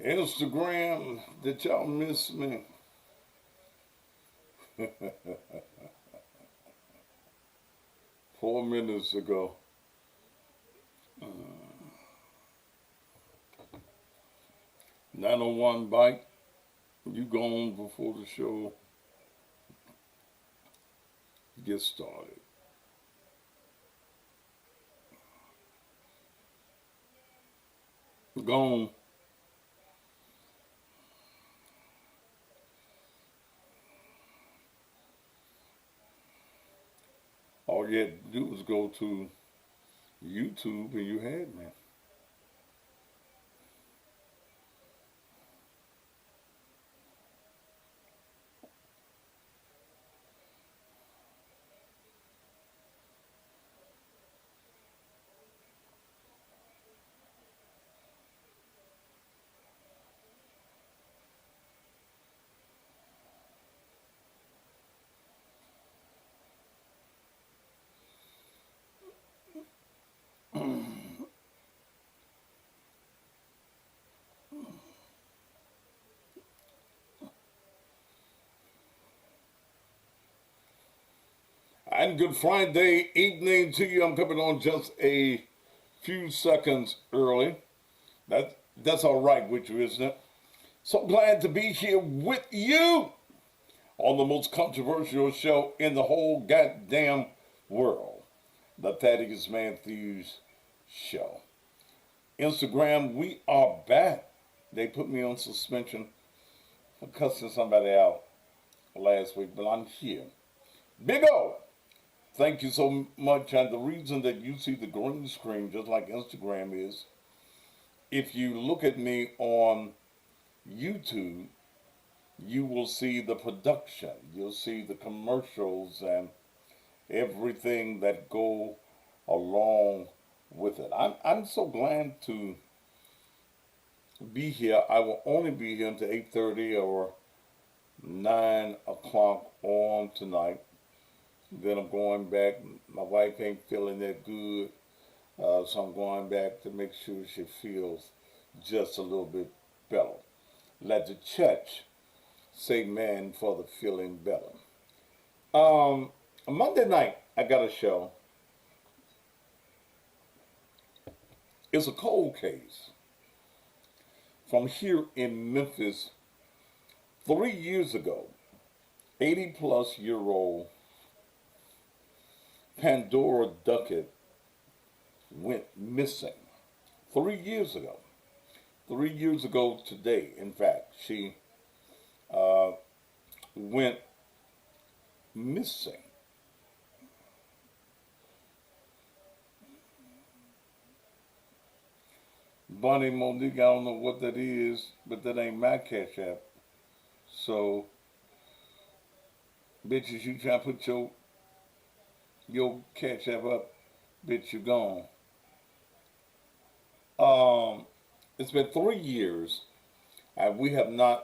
Instagram, did y'all miss me? 4 minutes ago. 901 bike, you gone before the show gets started. Gone. All you had to do was go to YouTube and you had me. And good Friday evening to you. I'm coming on just a few seconds early. That's all right with you, isn't it? So glad to be here with you on the most controversial show in the whole goddamn world, the Thaddeus Matthews Show. Instagram, we are back. They put me on suspension for cussing somebody out last week, but I'm here. Big O, thank you so much. And the reason that you see the green screen, just like Instagram is, if you look at me on YouTube, you will see the production. You'll see the commercials and everything that go along with it. I'm so glad to be here. I will only be here until 8:30 or 9 o'clock on tonight. Then I'm going back. My wife ain't feeling that good, so I'm going back to make sure she feels just a little bit better. Let the church say man for the feeling better. Monday night, I got a show. It's a cold case from here in Memphis 3 years ago. 80 plus year old Pandora Duckett went missing 3 years ago. 3 years ago today, in fact, she went missing. Bonnie Monique, I don't know what that is, but that ain't my cash app. So, bitches, you try to put your cash app up, bitch, you gone. It's been 3 years, and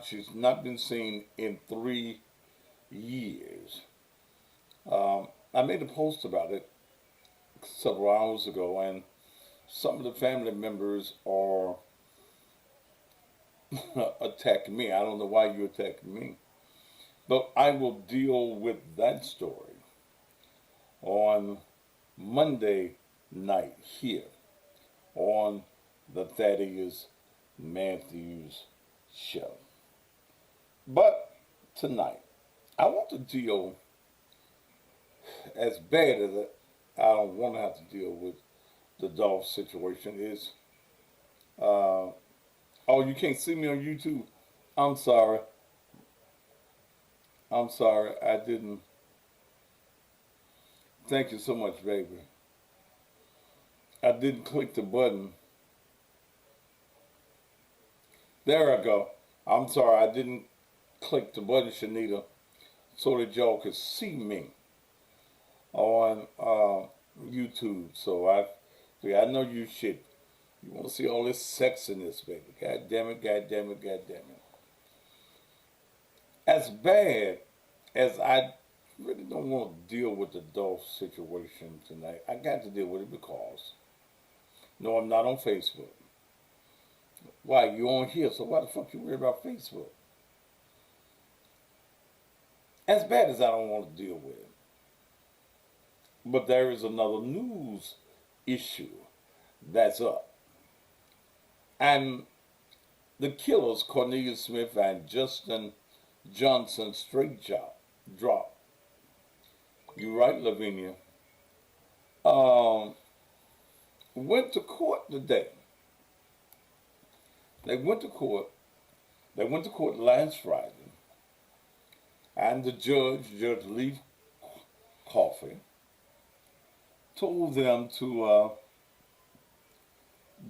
she's not been seen in 3 years. I made a post about it several hours ago, and some of the family members are attacking me. I don't know why you attacking me, but I will deal with that story on Monday night here on the Thaddeus Matthews Show. But tonight, I want to deal, as bad as I don't want to have to deal with the Dolph situation, is, oh, you can't see me on YouTube? I'm sorry. I'm sorry. I didn't. Thank you so much, baby. I didn't click the button. There I go. I'm sorry. I didn't click the button, Shanita, so that y'all could see me on YouTube. So I know you shit. You want to see all this sexiness, baby. God damn it, God damn it, God damn it. As bad as I really don't want to deal with the Dolph situation tonight, I got to deal with it because, no, I'm not on Facebook. Why, you on here, so why the fuck you worry about Facebook? As bad as I don't want to deal with it. But there is another news issue that's up. And the killers, Cornelius Smith and Justin Johnson, straight drop. You right, Lavinia. Went to court today. They went to court last Friday. And the judge, Judge Lee Coffey, told them to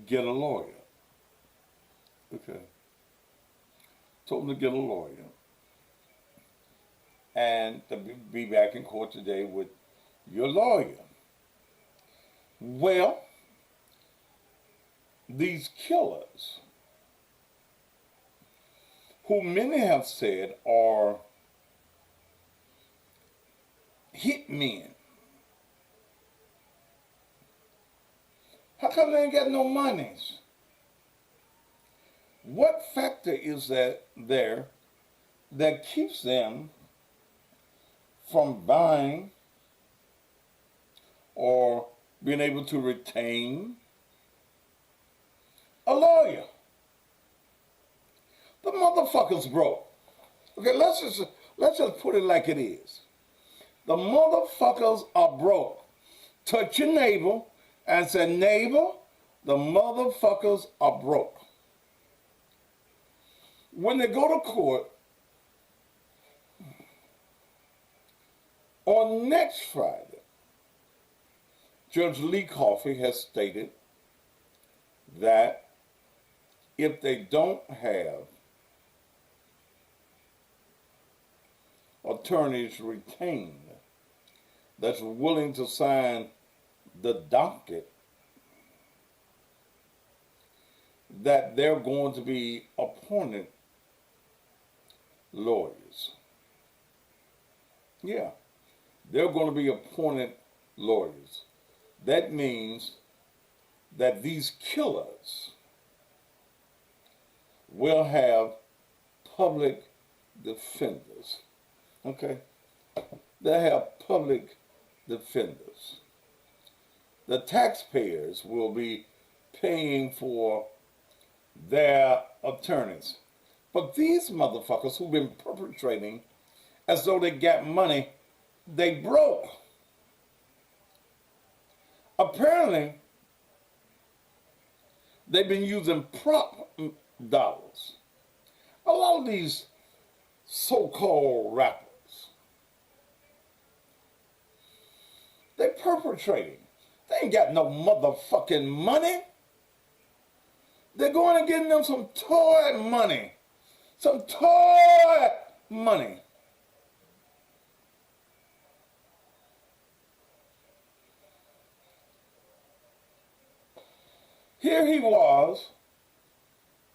get a lawyer. Okay. Told them to get a lawyer. And to be back in court today with your lawyer. Well, these killers, who many have said are hitmen, how come they ain't got no monies? What factor is that there that keeps them from buying or being able to retain a lawyer? The motherfucker's broke. Okay, let's just put it like it is. The motherfuckers are broke. Touch your neighbor and say, neighbor, the motherfuckers are broke. When they go to court on next Friday, Judge Lee Coffey has stated that if they don't have attorneys retained that's willing to sign the docket, that they're going to be appointed lawyers. Yeah, they're going to be appointed lawyers. That means that these killers will have public defenders. Okay? They have public defenders. The taxpayers will be paying for their attorneys. But these motherfuckers who've been perpetrating as though they got money, they broke. Apparently, they've been using prop dollars. A lot of these so-called rappers, they're perpetrating. They ain't got no motherfucking money. They're going and getting them some toy money. Some toy money. Here he was,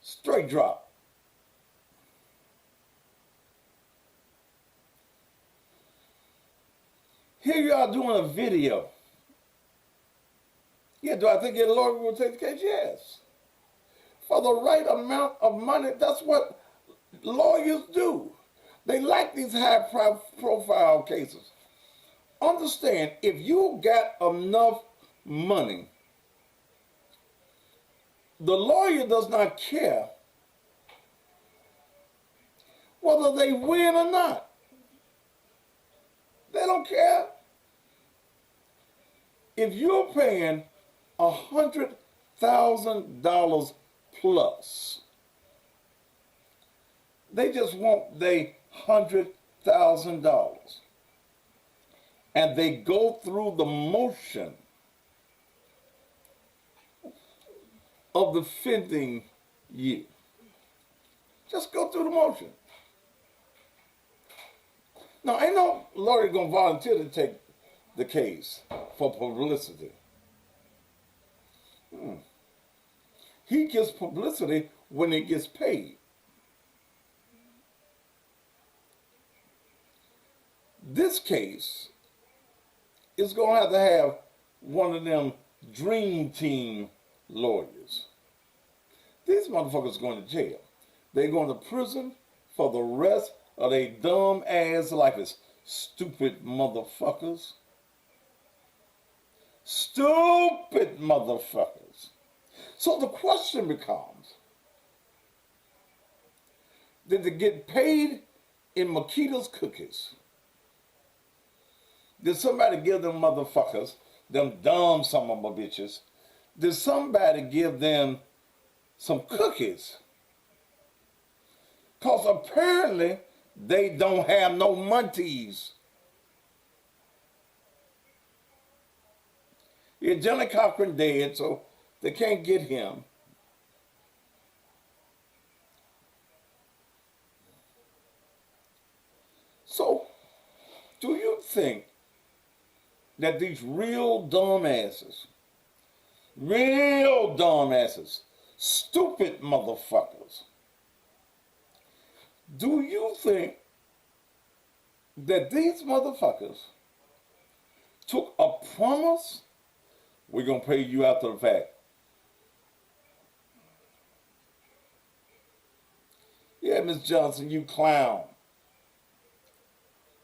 straight drop. Here you are doing a video. Yeah, do I think your lawyer will take the case? Yes. For the right amount of money, that's what lawyers do. They like these high-profile cases. Understand, if you got enough money, the lawyer does not care whether they win or not. They don't care. If you're paying $100,000 plus, they just want their $100,000. And they go through the motion of defending you. Just go through the motion. Now, ain't no lawyer gonna volunteer to take the case for publicity. He gets publicity when he gets paid. This case is gonna have to have one of them dream team lawyers. These motherfuckers going to jail. They going to prison for the rest of their dumb ass life. Stupid motherfuckers. Stupid motherfuckers. So the question becomes, did they get paid in Makita's cookies? Did somebody give them motherfuckers, them dumb son of a bitches, did somebody give them some cookies? Because apparently they don't have no munties. Yeah, Johnny Cochran dead, so they can't get him. So, do you think that these real dumbasses, stupid motherfuckers, do you think that these motherfuckers took a promise? We're going to pay you after the fact. Yeah, Miss Johnson, you clown.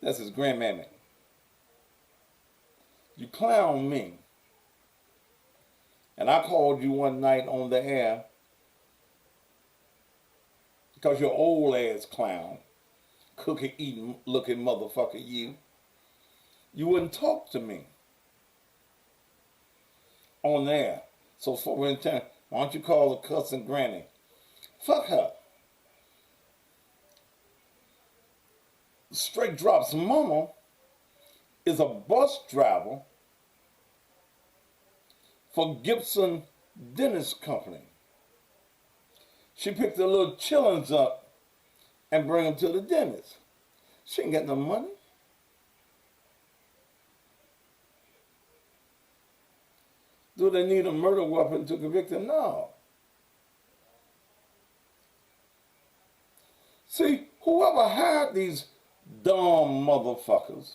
That's his grandmammy. You clown me. And I called you one night on the air because you're old ass clown, cookie eating looking motherfucker you. You wouldn't talk to me on there. So for intent, why don't you call the cussing granny? Fuck her. Straight Drop's mama is a bus driver for Gibson Dentist Company. She picked the little chillins up and bring them to the dentist. She ain't got no money. Do they need a murder weapon to convict them? No. See, whoever hired these dumb motherfuckers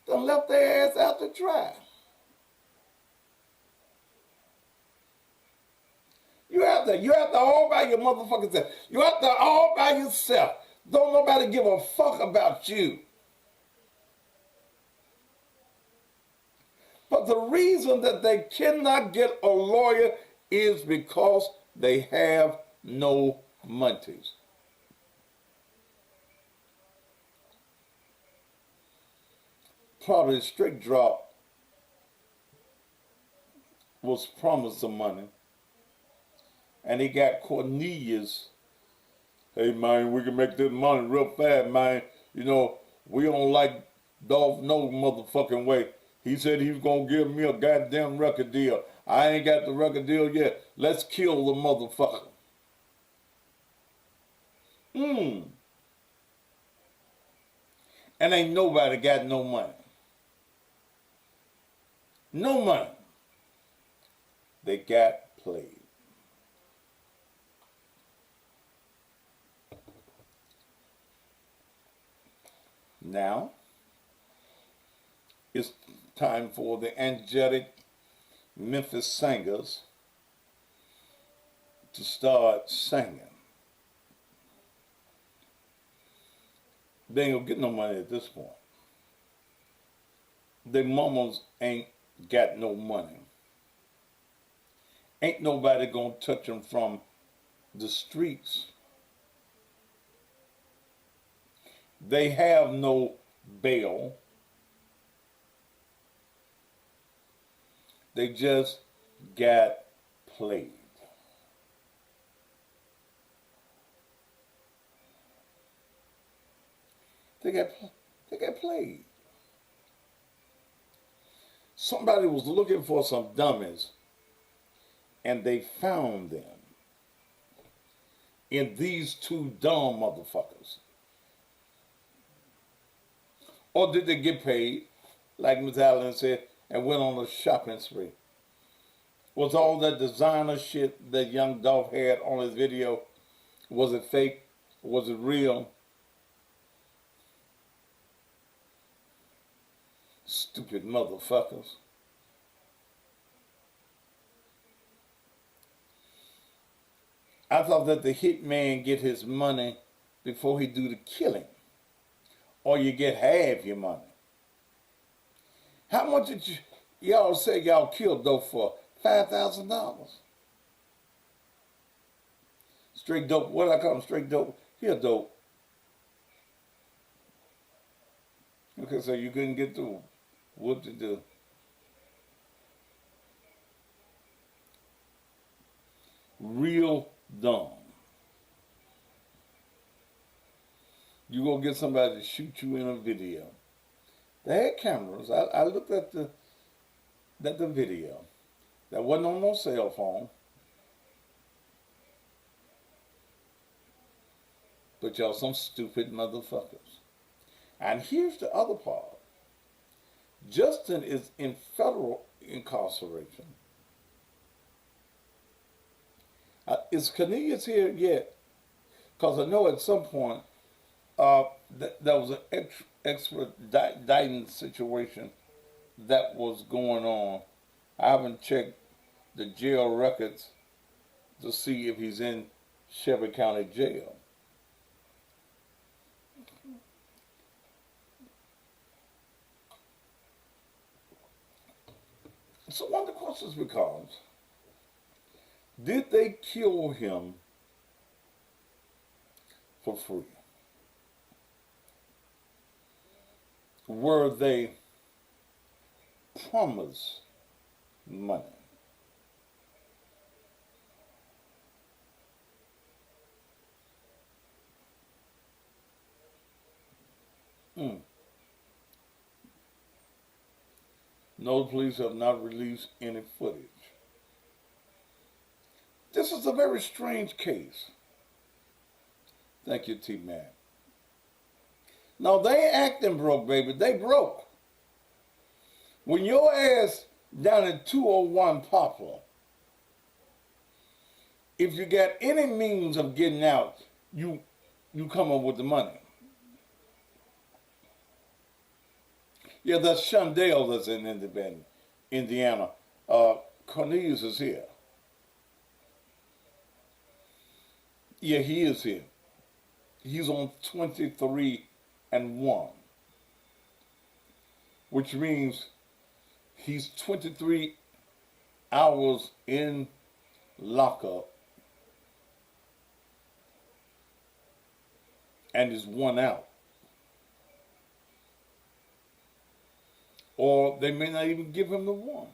done left their ass out to dry. You have to all by your motherfucking self. You have to all by yourself. Don't nobody give a fuck about you. But the reason that they cannot get a lawyer is because they have no munties. Probably Straight Drop was promised some money. And he got Cornelius. Hey, man, we can make this money real fast, man. You know, we don't like Dolph no motherfucking way. He said he was going to give me a goddamn record deal. I ain't got the record deal yet. Let's kill the motherfucker. And ain't nobody got no money. No money. They got played. Now, it's time for the angelic Memphis singers to start singing. They ain't gonna get no money at this point. Their mamas ain't got no money. Ain't nobody gonna touch them from the streets. They have no bail. They just got played. They got played. Somebody was looking for some dummies, and they found them in these two dumb motherfuckers. Or did they get paid, like Ms. Allen said, and went on a shopping spree? Was all that designer shit that Young Dolph had on his video, was it fake? Was it real? Stupid motherfuckers. I thought that the hitman get his money before he do the killing, or you get half your money. How much did y'all say y'all killed Dope for? $5,000. Straight dope. What do I call him? Straight dope. Here, dope. Okay, so you couldn't get through. What to do? Real dumb. You go get somebody to shoot you in a video. They had cameras. I looked at the video. That wasn't on no cell phone. But y'all some stupid motherfuckers. And here's the other part. Justin is in federal incarceration. Is Cornelius here yet? Because I know at some point there was an extraditing situation that was going on. I haven't checked the jail records to see if he's in Shelby County Jail. So one of the questions becomes, did they kill him for free? Were they promised money? No, the police have not released any footage. This is a very strange case. Thank you, T-Man. No, they acting broke, baby. They broke. When your ass down at 201 Poplar, if you got any means of getting out, you come up with the money. Yeah, that's Shondale that's in Indiana. Cornelius is here. Yeah, he is here. He's on 23-1, which means he's 23 hours in lockup and is 1 out. Or they may not even give him the 1.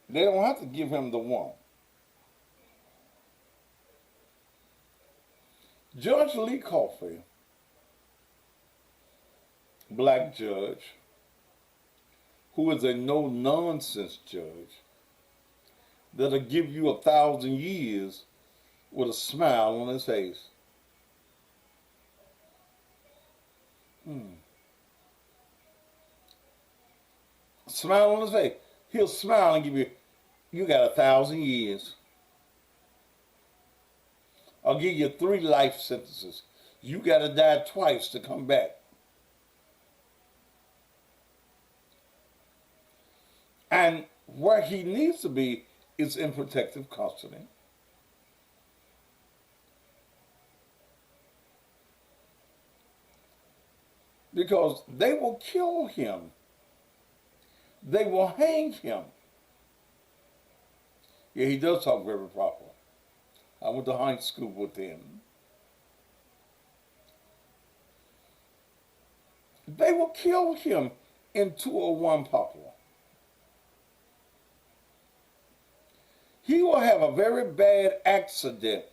They don't have to give him the 1. Judge Lee Coffey, black judge, who is a no-nonsense judge, that'll give you 1,000 years with a smile on his face. Smile on his face. He'll smile and give you got 1,000 years. I'll give you 3 life sentences. You got to die twice to come back. And where he needs to be is in protective custody. Because they will kill him. They will hang him. Yeah, he does talk very proper. I went to high school with him. They will kill him in 201 Poplar. He will have a very bad accident.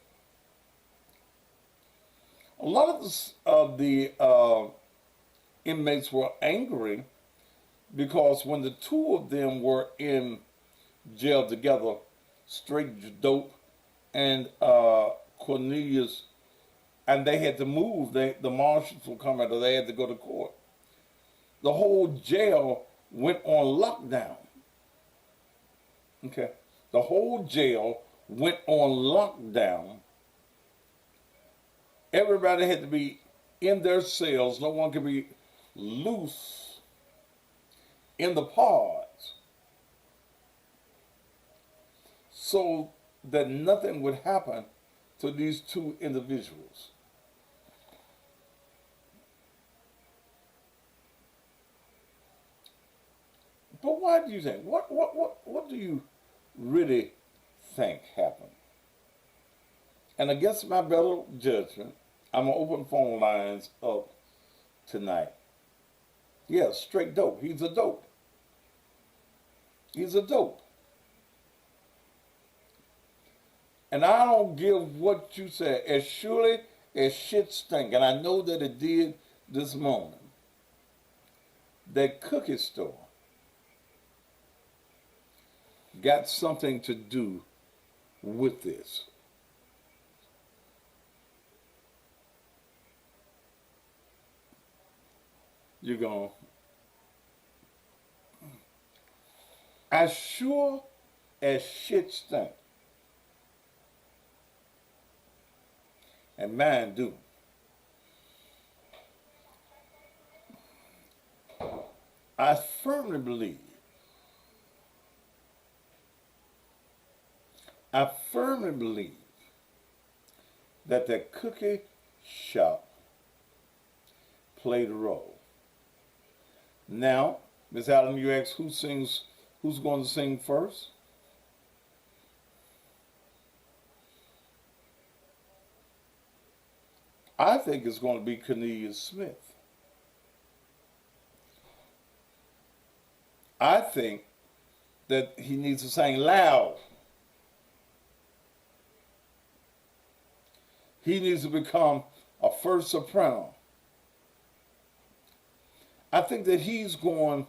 A lot of the inmates were angry because when the 2 of them were in jail together, Straight Dope and Cornelius, and they had to move, the marshals were coming, or they had to go to court. The whole jail went on lockdown. Okay. The whole jail went on lockdown. Everybody had to be in their cells. No one could be loose in the pods. so that nothing would happen to these two individuals. But why do you think? What do you really think happened? And against my better judgment, I'm gonna open phone lines up tonight. Yeah, straight dope. He's a dope. He's a dope. And I don't give what you said as surely as shit stink, and I know that it did this morning. That cookie store got something to do with this. You're going, as sure as shit stink, and mine do, I firmly believe, I firmly believe that the cookie shop played a role. Now, Miss Allen, you ask who's going to sing first? I think it's going to be Cornelius Smith. I think that he needs to sing loud. He needs to become a first soprano. I think that he's going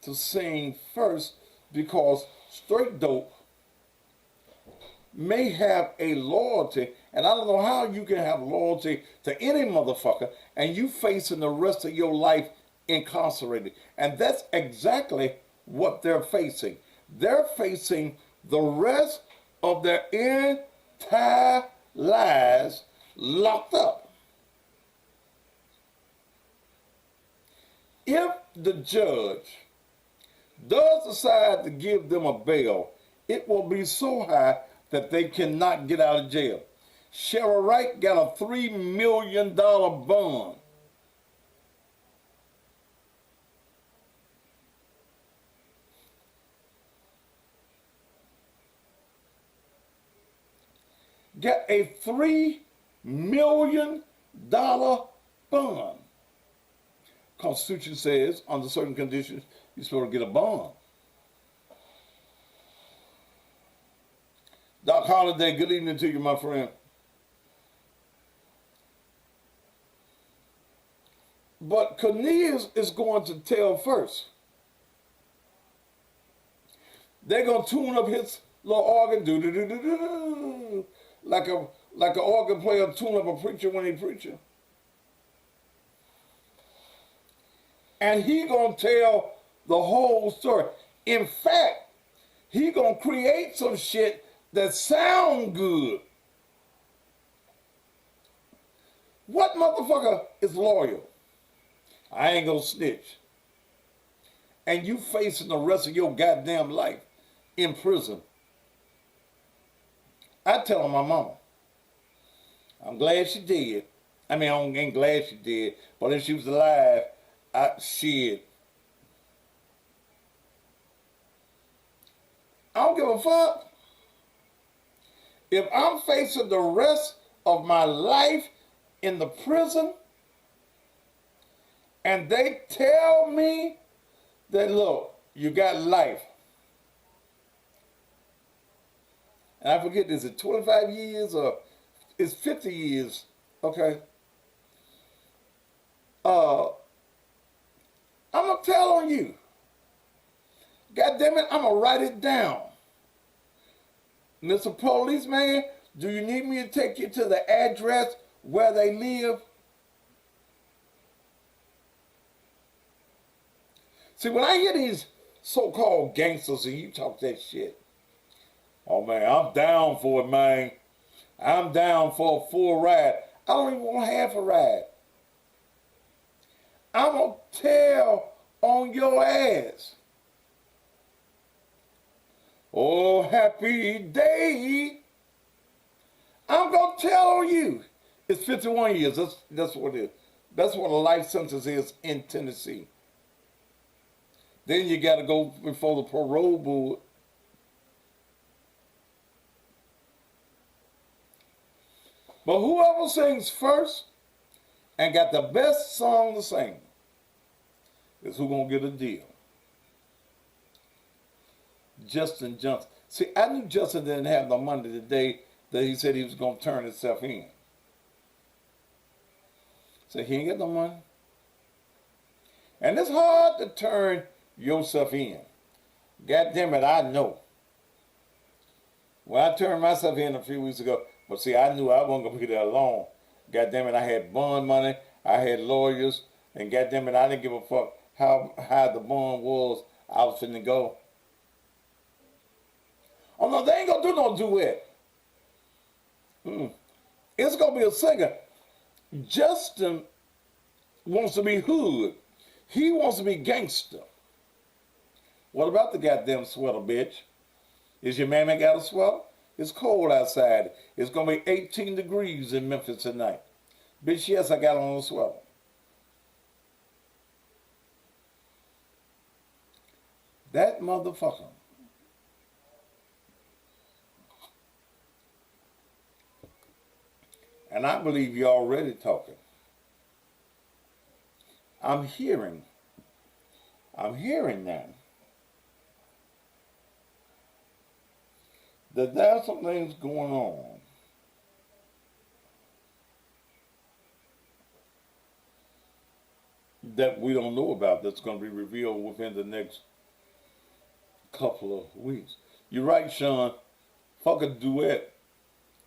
to sing first because straight dope may have a loyalty, and I don't know how you can have loyalty to any motherfucker and you facing the rest of your life incarcerated. And that's exactly what they're facing. They're facing the rest of their entire lives locked up. If the judge does decide to give them a bail, it will be so high that they cannot get out of jail. Cheryl Wright got a $3 million bond. Got a $3 million bond. Constitution says, under certain conditions, you're supposed to get a bond. Doc Holliday, good evening to you, my friend. But Cornelius is going to tell first. They're going to tune up his little organ, do like an organ player tune up a preacher when he preaching. And he gonna tell the whole story. In fact, he gonna create some shit that sound good. What motherfucker is loyal? I ain't gonna snitch. And you facing the rest of your goddamn life in prison. I tell my mama, I'm glad she did. I mean, I ain't glad she did, but if she was alive, shit. I don't give a fuck. If I'm facing the rest of my life in the prison and they tell me that, look, you got life. And I forget, is it 25 years or it's 50 years? Okay. I'm going to tell on you. God damn it, I'm going to write it down. Mr. Policeman, do you need me to take you to the address where they live? See, when I hear these so-called gangsters and you talk that shit, oh man, I'm down for it, man. I'm down for a full ride. I don't even want half a ride. I'm going to tell on your ass. Oh, happy day. I'm going to tell you. It's 51 years. That's what it is. That's what a life sentence is in Tennessee. Then you got to go before the parole board. But whoever sings first and got the best song to sing is who going to get a deal. Justin Johnson. See, I knew Justin didn't have no money the day that he said he was going to turn himself in. So he ain't got no money. And it's hard to turn yourself in. God damn it, I know. When I turned myself in a few weeks ago, but see, I knew I wasn't going to be there alone. God damn it, I had bond money, I had lawyers, and god damn it, I didn't give a fuck how high the bond was. I was finna go. Oh no, they ain't gonna do no duet. It's gonna be a singer. Justin wants to be hood. He wants to be gangster. What about the goddamn sweater, bitch? Is your mammy got a sweater? It's cold outside. It's gonna be 18 degrees in Memphis tonight. Bitch, yes, I got on a sweater. That motherfucker. And I believe you're already talking. I'm hearing now that there's some things going on that we don't know about that's going to be revealed within the next couple of weeks. You're right, Sean. Fuck a duet.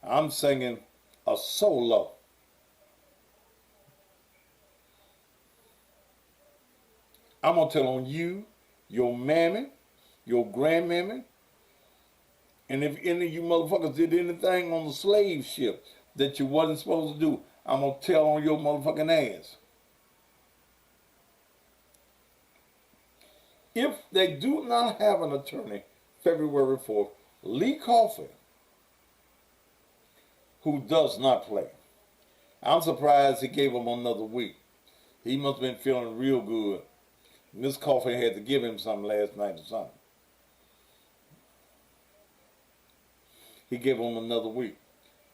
I'm singing a solo. I'm going to tell on you, your mammy, your grandmammy, and if any of you motherfuckers did anything on the slave ship that you wasn't supposed to do, I'm going to tell on your motherfucking ass. If they do not have an attorney February 4th, Lee Coffey, who does not play, I'm surprised he gave him another week. He must have been feeling real good. Miss Coffey had to give him something last night or something. He gave him another week.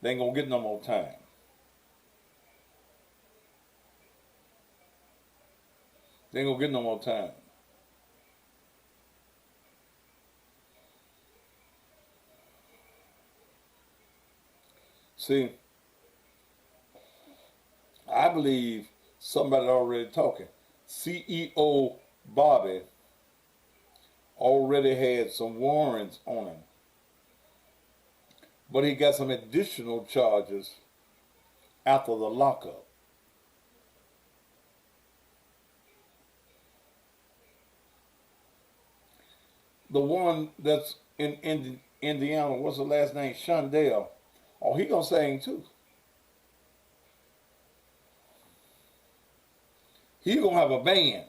They ain't gonna get no more time. They ain't gonna get no more time. See, I believe somebody already talking. CEO Bobby already had some warrants on him. But he got some additional charges after the lockup. The one that's in Indiana, what's the last name? Shondell. Oh, he gonna sing too. He gonna have a band.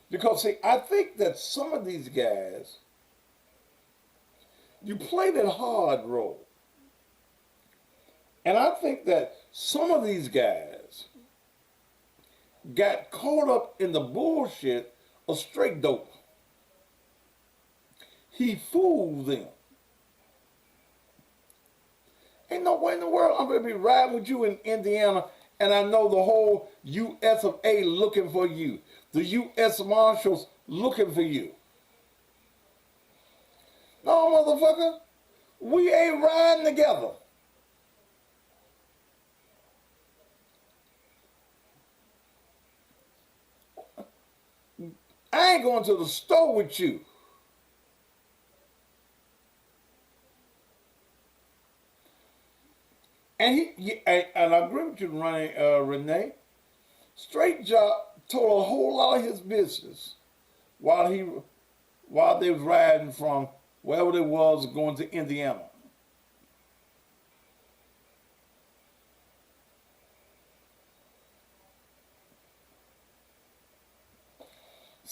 Because see, I think that some of these guys, you play that hard role. And I think that some of these guys got caught up in the bullshit of straight dope. He fooled them. Ain't no way in the world I'm gonna be riding with you in Indiana and I know the whole US of A looking for you. The US Marshals looking for you. No, motherfucker. We ain't riding together. I ain't going to the store with you. And and I agree with you, Renee. Straight Job told a whole lot of his business while they was riding from wherever they was going to Indiana.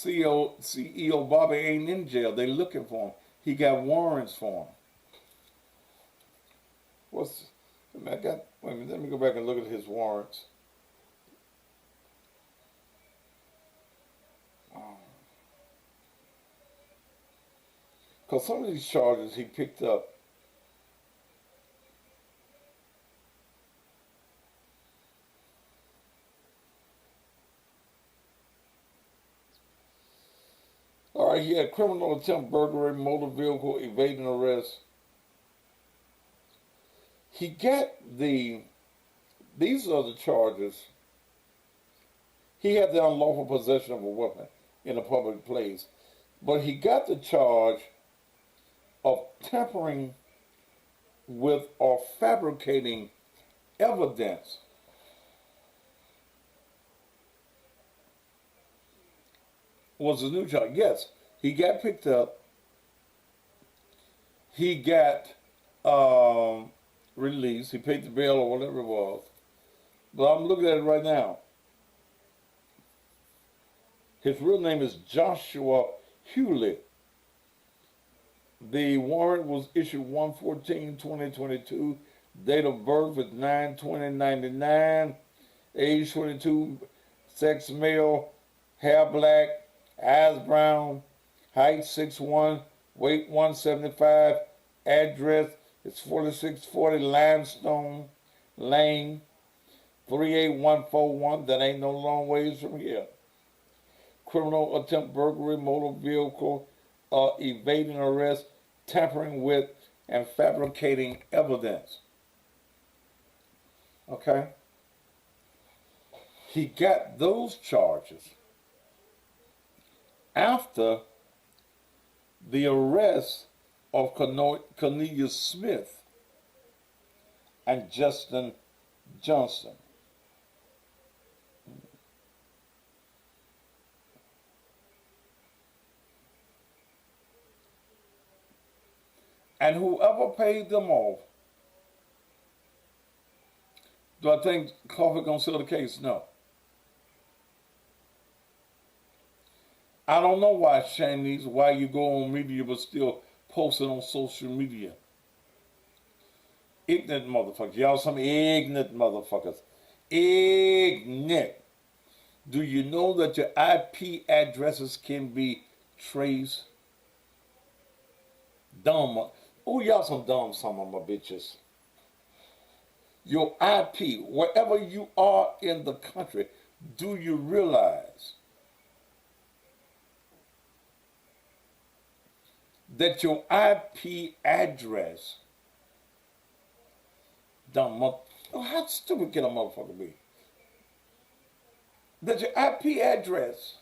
CEO Bobby ain't in jail. They looking for him. He got warrants for him. What's I got? Wait a minute. Let me go back and look at his warrants. Because some of these charges he picked up. All right, he had criminal attempt burglary, motor vehicle evading arrest. He got these are the charges. He had the unlawful possession of a weapon in a public place. But he got the charge of tampering with or fabricating evidence. Was a new charge. Yes, he got picked up. He got released. He paid the bail or whatever it was. But I'm looking at it right now. His real name is Joshua Hewlett. The warrant was issued 1/14/2022. Date of birth is 9/20/99. Age 22. Sex male. Hair black. Eyes brown. Height 6'1". Weight 175. Address is 4640 Limestone Lane, 38141. That ain't no long ways from here. Criminal attempt burglary, motor vehicle, evading arrest, tampering with, and fabricating evidence. Okay? He got those charges after the arrest of Cornelius Smith and Justin Johnson. And whoever paid them off, do I think Coffee gonna sell the case? No. I don't know why, Shanice, why you go on media but still posting on social media. Ignorant motherfuckers. Y'all some ignorant motherfuckers. Ignorant. Do you know that your IP addresses can be traced? Dumb. Oh, y'all some dumb son of my bitches. Your IP, wherever you are in the country, do you realize that your IP address, dumb mother, oh, how stupid can a motherfucker be? That your IP address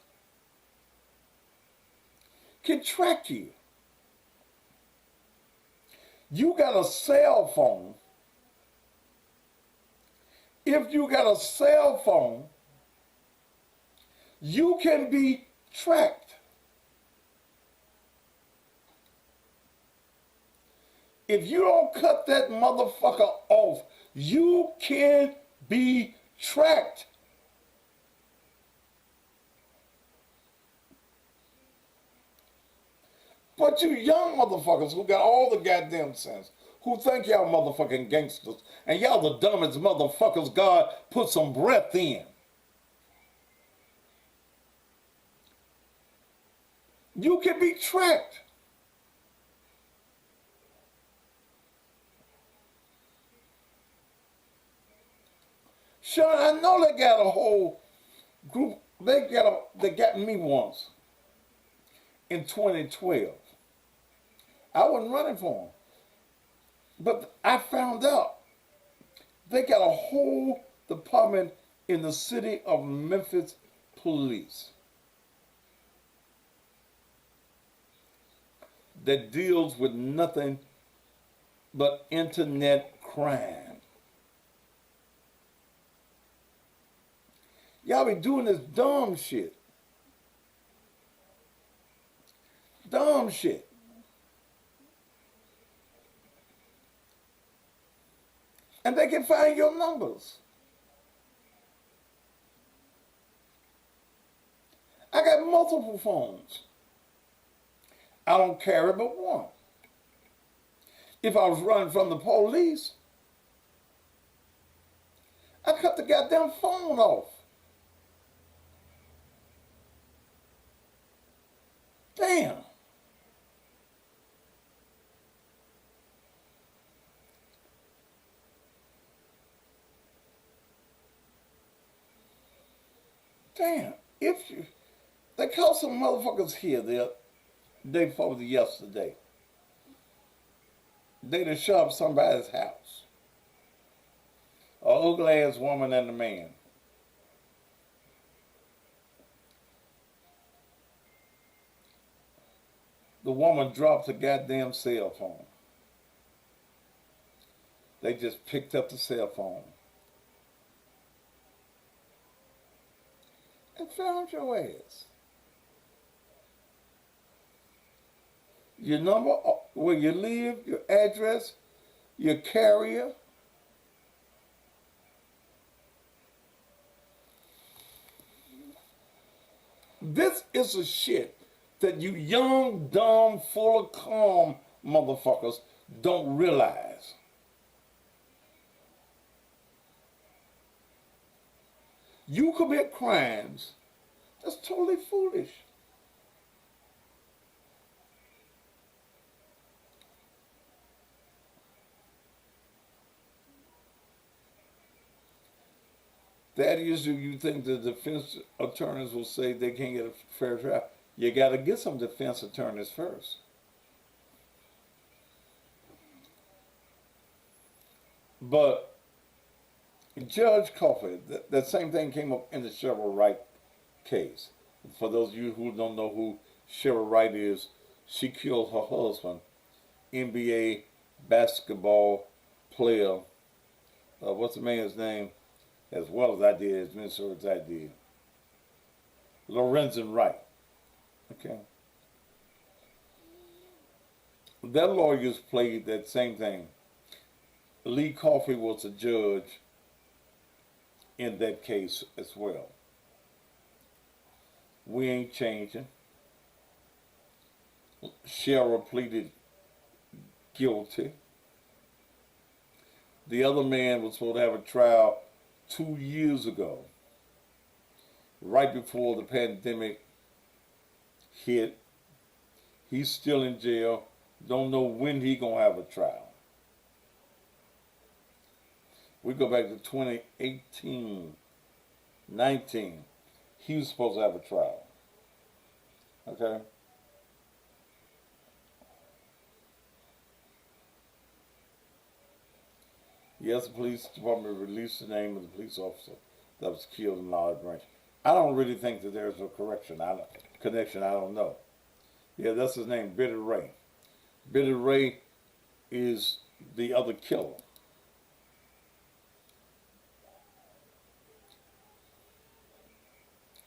can track you. You got a cell phone. If you got a cell phone, you can be tracked. If you don't cut that motherfucker off, you can be tracked. But you young motherfuckers who got all the goddamn sense, who think y'all motherfucking gangsters, and y'all the dumbest motherfuckers God put some breath in. You can be tracked. Sean, I know they got a whole group. They got me once in 2012. I wasn't running for them. But I found out they got a whole department in the city of Memphis police that deals with nothing but internet crime. Y'all be doing this dumb shit. Dumb shit. And they can find your numbers. I got multiple phones. I don't carry but one. If I was running from the police, I cut the goddamn phone off. Damn. Damn. If you, they caught some motherfuckers here the day before the yesterday. They done shot up somebody's house. A ugly ass woman and a man. The woman dropped the goddamn cell phone. They just picked up the cell phone and found your ass. Your number, where you live, your address, your carrier. This is the shit that you young, dumb, full of calm motherfuckers don't realize. You commit crimes that's totally foolish. That is, if you think the defense attorneys will say they can't get a fair trial, you got to get some defense attorneys first. But Judge Coffey, that same thing came up in the Cheryl Wright case. For those of you who don't know who Cheryl Wright is, she killed her husband, NBA basketball player. What's the man's name? As well as I did, as Minister as I did. Lorenzen Wright. Okay. Their lawyers played that same thing. Lee Coffey was a judge in that case as well. We ain't changing. Cheryl pleaded guilty. The other man was supposed to have a trial 2 years ago, right before the pandemic hit. He's still in jail. Don't know when he gonna have a trial. We go back to 2018, 19. He was supposed to have a trial. Okay? Yes, the police department released the name of the police officer that was killed in Olive Branch. I don't really think that there's a connection. I don't know. Yeah, that's his name, Billy Ray. Billy Ray is the other killer.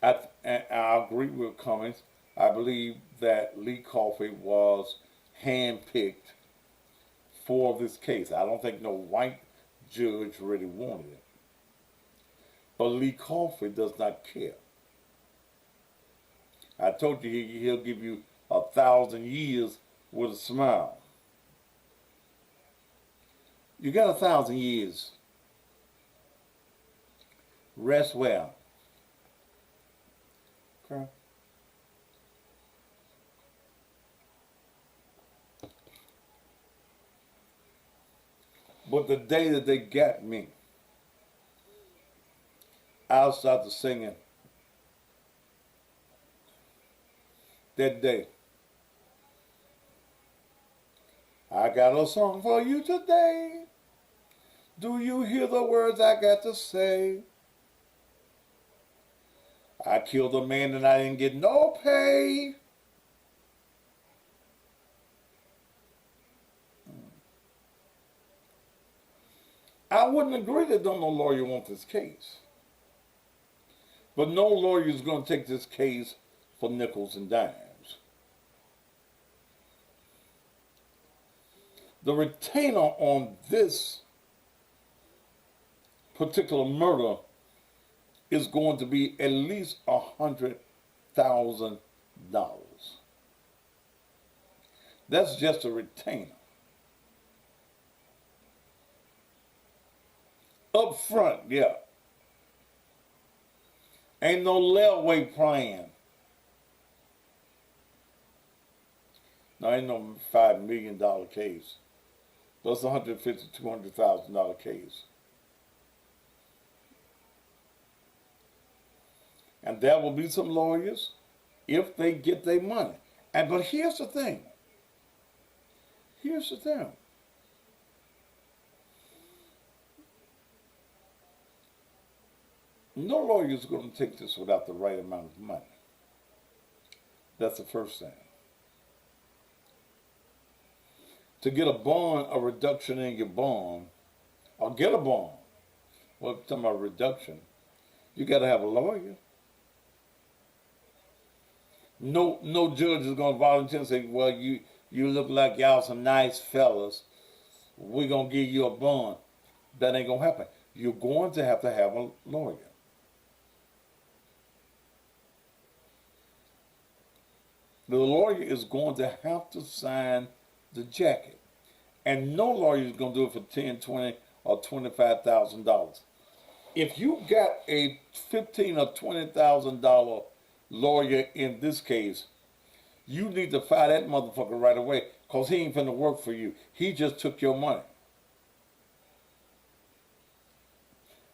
I agree with Cummings. I believe that Lee Coffey was handpicked for this case. I don't think no white judge really wanted it. But Lee Coffey does not care. I told you he'll give you 1,000 years with a smile. You got 1,000 years. Rest well. Okay. But the day that they got me, I started singing. That day, I got a song for you today. Do you hear the words I got to say? I killed a man and I didn't get no pay. I wouldn't agree that no lawyer wants this case. But no lawyer is going to take this case for nickels and dimes. The retainer on this particular murder is going to be at least $100,000. That's just a retainer. Up front, yeah. Ain't no layaway plan. No, ain't no $5 million case. That's $150,000, $200,000 case. And there will be some lawyers if they get their money. But here's the thing. Here's the thing. No lawyer is going to take this without the right amount of money. That's the first thing. To get a bond, a reduction in your bond, or get a bond, well, I'm talking about reduction, you got to have a lawyer. No judge is going to volunteer and say, well, you look like y'all some nice fellas. We're going to give you a bond. That ain't going to happen. You're going to have a lawyer. The lawyer is going to have to sign the jacket. And no lawyer is going to do it for $10,000, $20,000, or $25,000. If you got a $15,000 or $20,000 lawyer in this case, you need to fire that motherfucker right away, because he ain't finna work for you. He just took your money.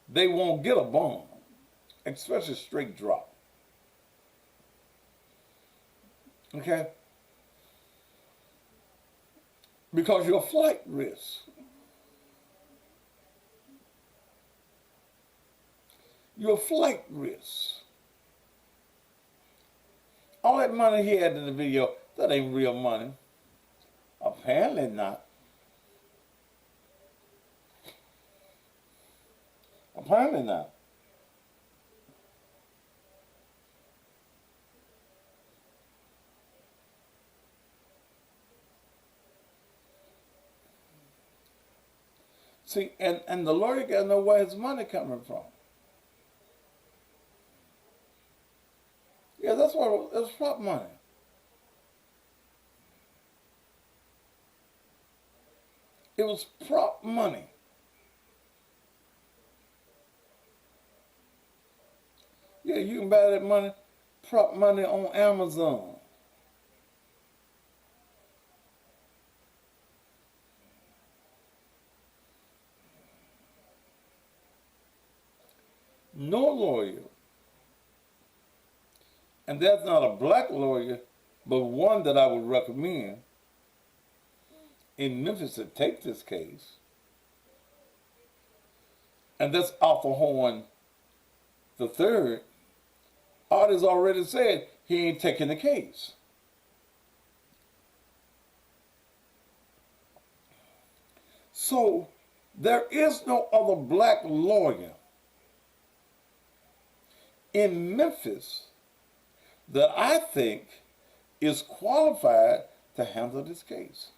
They won't get a bond, especially straight drop. Okay? Because your flight risk. Your flight risk. All that money he had in the video, that ain't real money. Apparently not. Apparently not. See, and the lawyer got to know where his money coming from. Yeah, that's what it was, prop money. It was prop money. Yeah, you can buy that money, prop money on Amazon. No lawyer, and that's not a black lawyer, but one that I would recommend in Memphis to take this case, and that's Arthur Horn the third. Artist already said he ain't taking the case. So there is no other black lawyer in Memphis that I think is qualified to handle this case.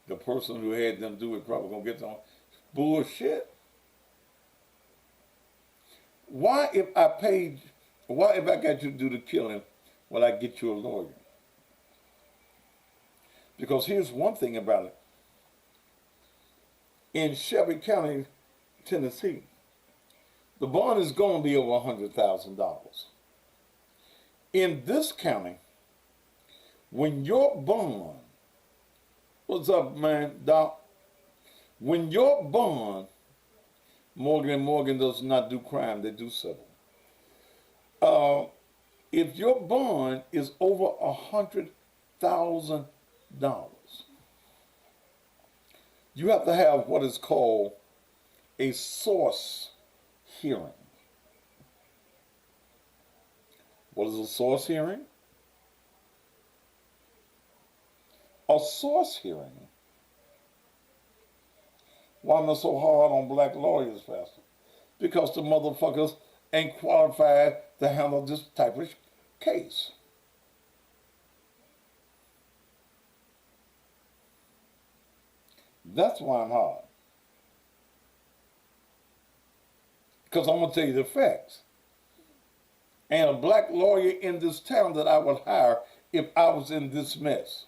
The person who had them do it probably gonna get some bullshit. Why if I got you to do the killing, will I get you a lawyer? Because here's one thing about it. In Shelby County, Tennessee, the bond is going to be over $100,000. In this county, when your bond, what's up, man, Doc? When your bond, Morgan & Morgan does not do crime, they do civil. If your bond is over $100,000, you have to have what is called a source hearing. What is a source hearing? A source hearing. Why am I so hard on black lawyers, Pastor? Because the motherfuckers ain't qualified to handle this type of case. That's why I'm hard. Because I'm going to tell you the facts. And a black lawyer in this town that I would hire if I was in this mess.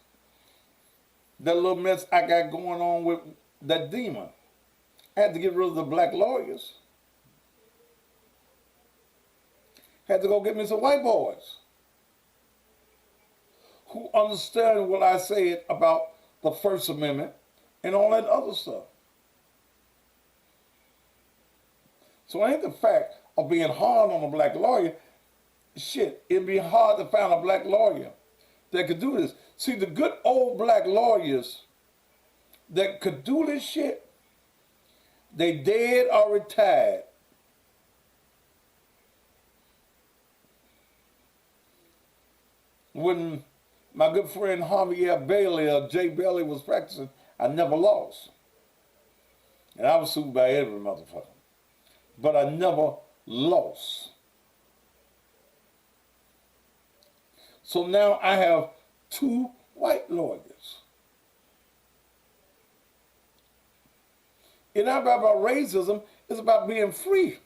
That little mess I got going on with that demon. I had to get rid of the black lawyers. Had to go get me some white boys who understand what I said about the First Amendment and all that other stuff. So it ain't the fact of being hard on a black lawyer. Shit, it'd be hard to find a black lawyer that could do this. See, the good old black lawyers that could do this shit, they dead or retired. When my good friend Javier Bailey or Jay Bailey was practicing, I never lost. And I was sued by every motherfucker. But I never lost. So now I have 2 white lawyers. It's not about racism, it's about being free.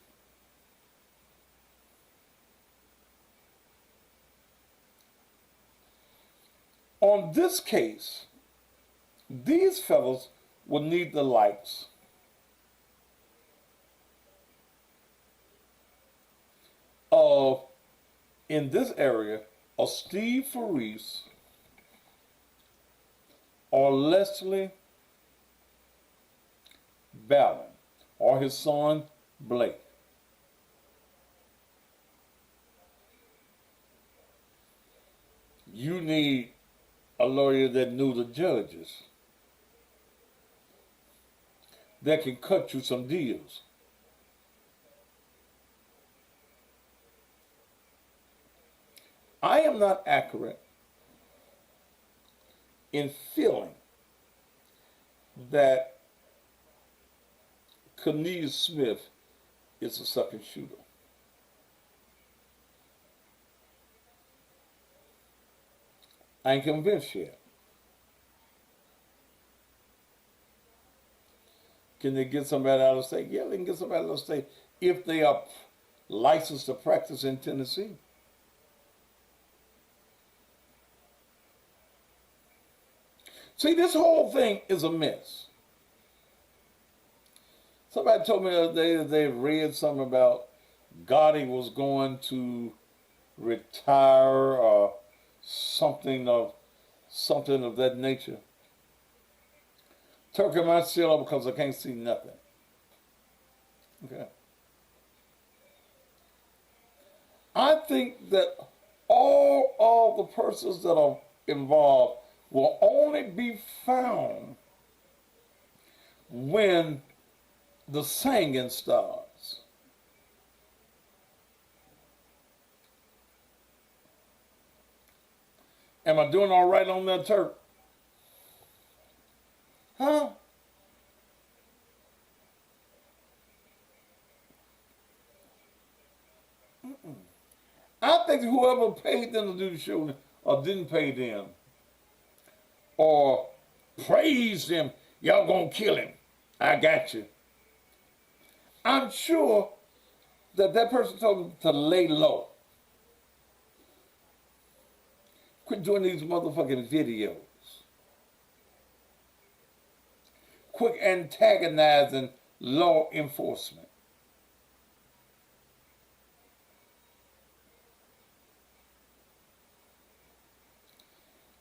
On this case, these fellows will need the likes of, in this area, of Steve Faris or Leslie Ballin or his son Blake. You need a lawyer that knew the judges, that can cut you some deals. I am not accurate in feeling that Cornelius Smith is a second shooter. I ain't convinced yet. Can they get somebody out of state? Yeah, they can get somebody out of state if they are licensed to practice in Tennessee. See, this whole thing is a mess. Somebody told me the other day that they read something about Gotti was going to retire or something of that nature. Turkey my shit up because I can't see nothing. Okay. I think that all of the persons that are involved will only be found when the singing starts. Am I doing all right on that, Turk? Huh? I think whoever paid them to do the show or didn't pay them or praised them, y'all gonna kill him. I got you. I'm sure that that person told them to lay low. Quit doing these motherfucking videos. Quit antagonizing law enforcement.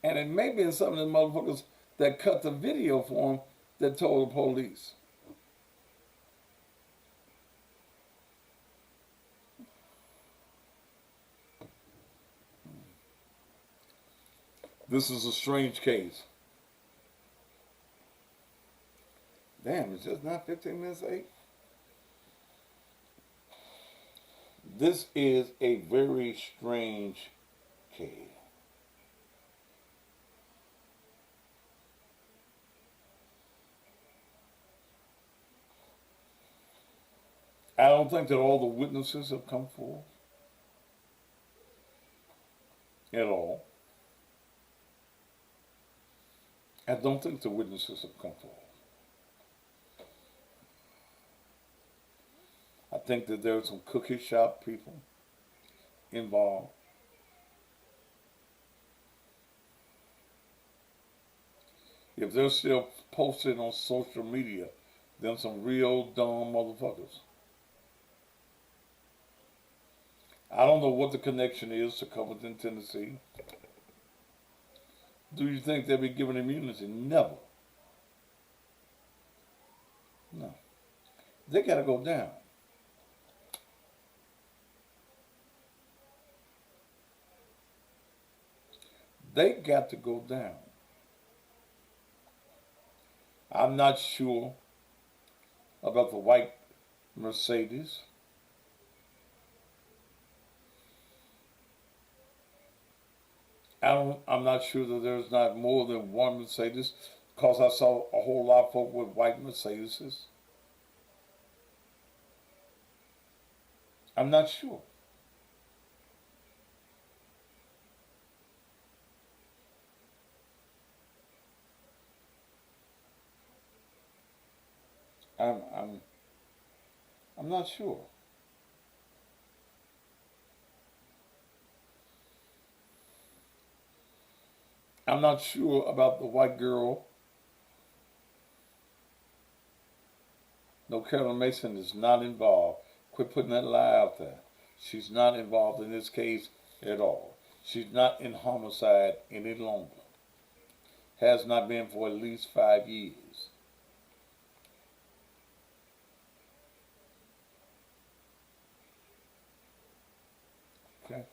And it may be some of the motherfuckers that cut the video for him that told the police. This is a strange case. Damn, it's just not 15 minutes to 8. This is a very strange case. I don't think that all the witnesses have come forth at all. I don't think the witnesses have come forth. I think that there's some cookie shop people involved. If they're still posting on social media, then some real dumb motherfuckers. I don't know what the connection is to Covington, Tennessee. Do you think they'll be given immunity? Never. No. They got to go down. They got to go down. I'm not sure about the white Mercedes. I'm not sure that there's not more than one Mercedes because I saw a whole lot of folk with white Mercedeses. I'm not sure. I'm I'm I'm not sure. I'm not sure about the white girl. No, Carolyn Mason is not involved. Quit putting that lie out there. She's not involved in this case at all. She's not in homicide any longer. Has not been for at least 5 years. Okay?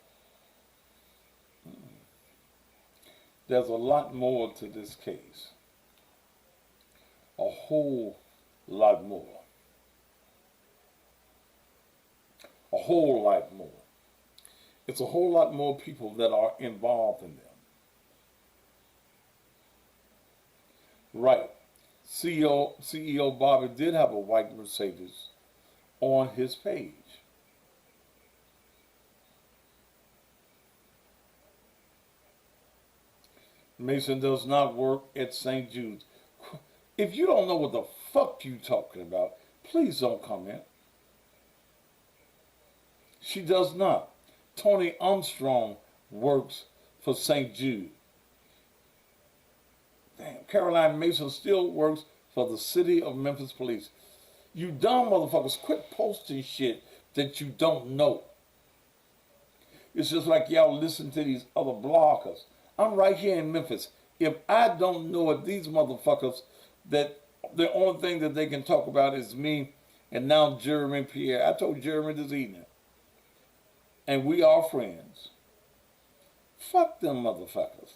There's a lot more to this case. A whole lot more. A whole lot more. It's a whole lot more people that are involved in them. Right. CEO Bobby did have a white Mercedes on his page. Mason does not work at St. Jude's. If you don't know what the fuck you talking about, please don't comment. She does not. Tony Armstrong works for St. Jude. Damn, Caroline Mason still works for the city of Memphis Police. You dumb motherfuckers, quit posting shit that you don't know. It's just like y'all listen to these other bloggers. I'm right here in Memphis. If I don't know it, these motherfuckers, that the only thing that they can talk about is me and now Jeremy Pierre. I told Jeremy this evening. And we are friends. Fuck them motherfuckers.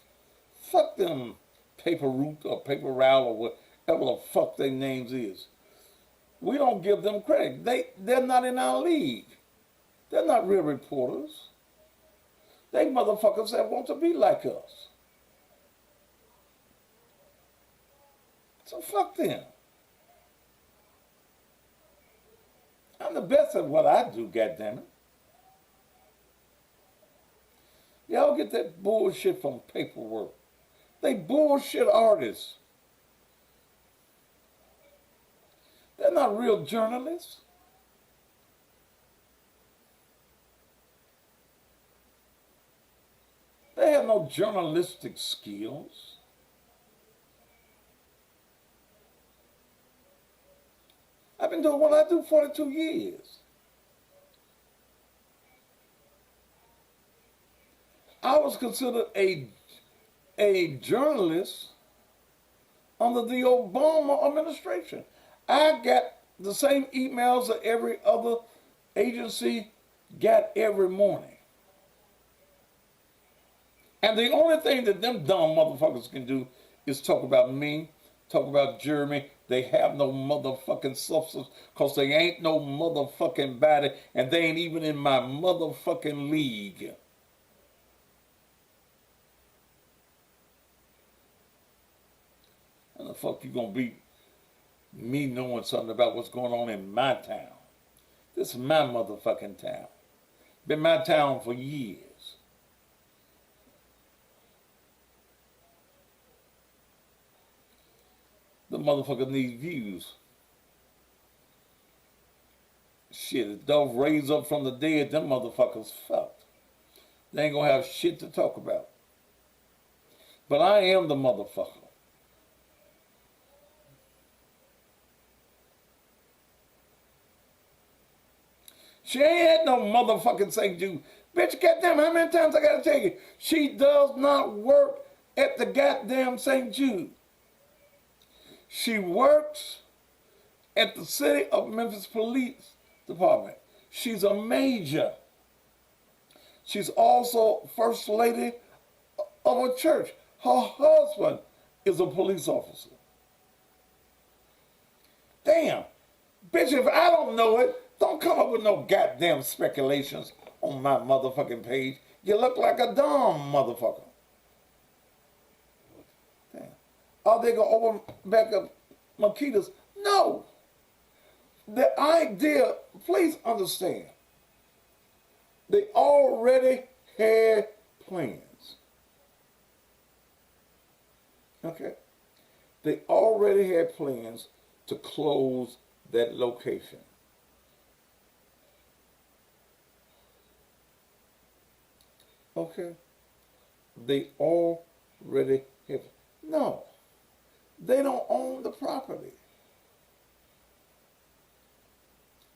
Fuck them paper root or paper route or whatever the fuck their names is. We don't give them credit. They're not in our league. They're not real reporters. They motherfuckers that want to be like us. So fuck them. I'm the best at what I do, goddammit. Y'all get that bullshit from paperwork. They bullshit artists. They're not real journalists. They have no journalistic skills. I've been doing what I do 42 years. I was considered a journalist under the Obama administration. I got the same emails that every other agency got every morning. And the only thing that them dumb motherfuckers can do is talk about me, talk about Jeremy. They have no motherfucking substance because they ain't no motherfucking body and they ain't even in my motherfucking league. And the fuck you gonna be me knowing something about what's going on in my town? This is my motherfucking town. Been my town for years. The motherfucker needs views. Shit, if Dolph raised up from the dead, them motherfuckers fucked. They ain't gonna have shit to talk about. But I am the motherfucker. She ain't had no motherfucking St. Jude. Bitch, goddamn, how many times I gotta tell you? She does not work at the goddamn St. Jude. She works at the City of Memphis Police Department. She's a major. She's also First Lady of a church. Her husband is a police officer. Damn. Bitch, if I don't know it, don't come up with no goddamn speculations on my motherfucking page. You look like a dumb motherfucker. Damn. Are they going to open back up Makita's? No. The idea, please understand, they already had plans. Okay? They already had plans to close that location. Okay? They already have. No. They don't own the property.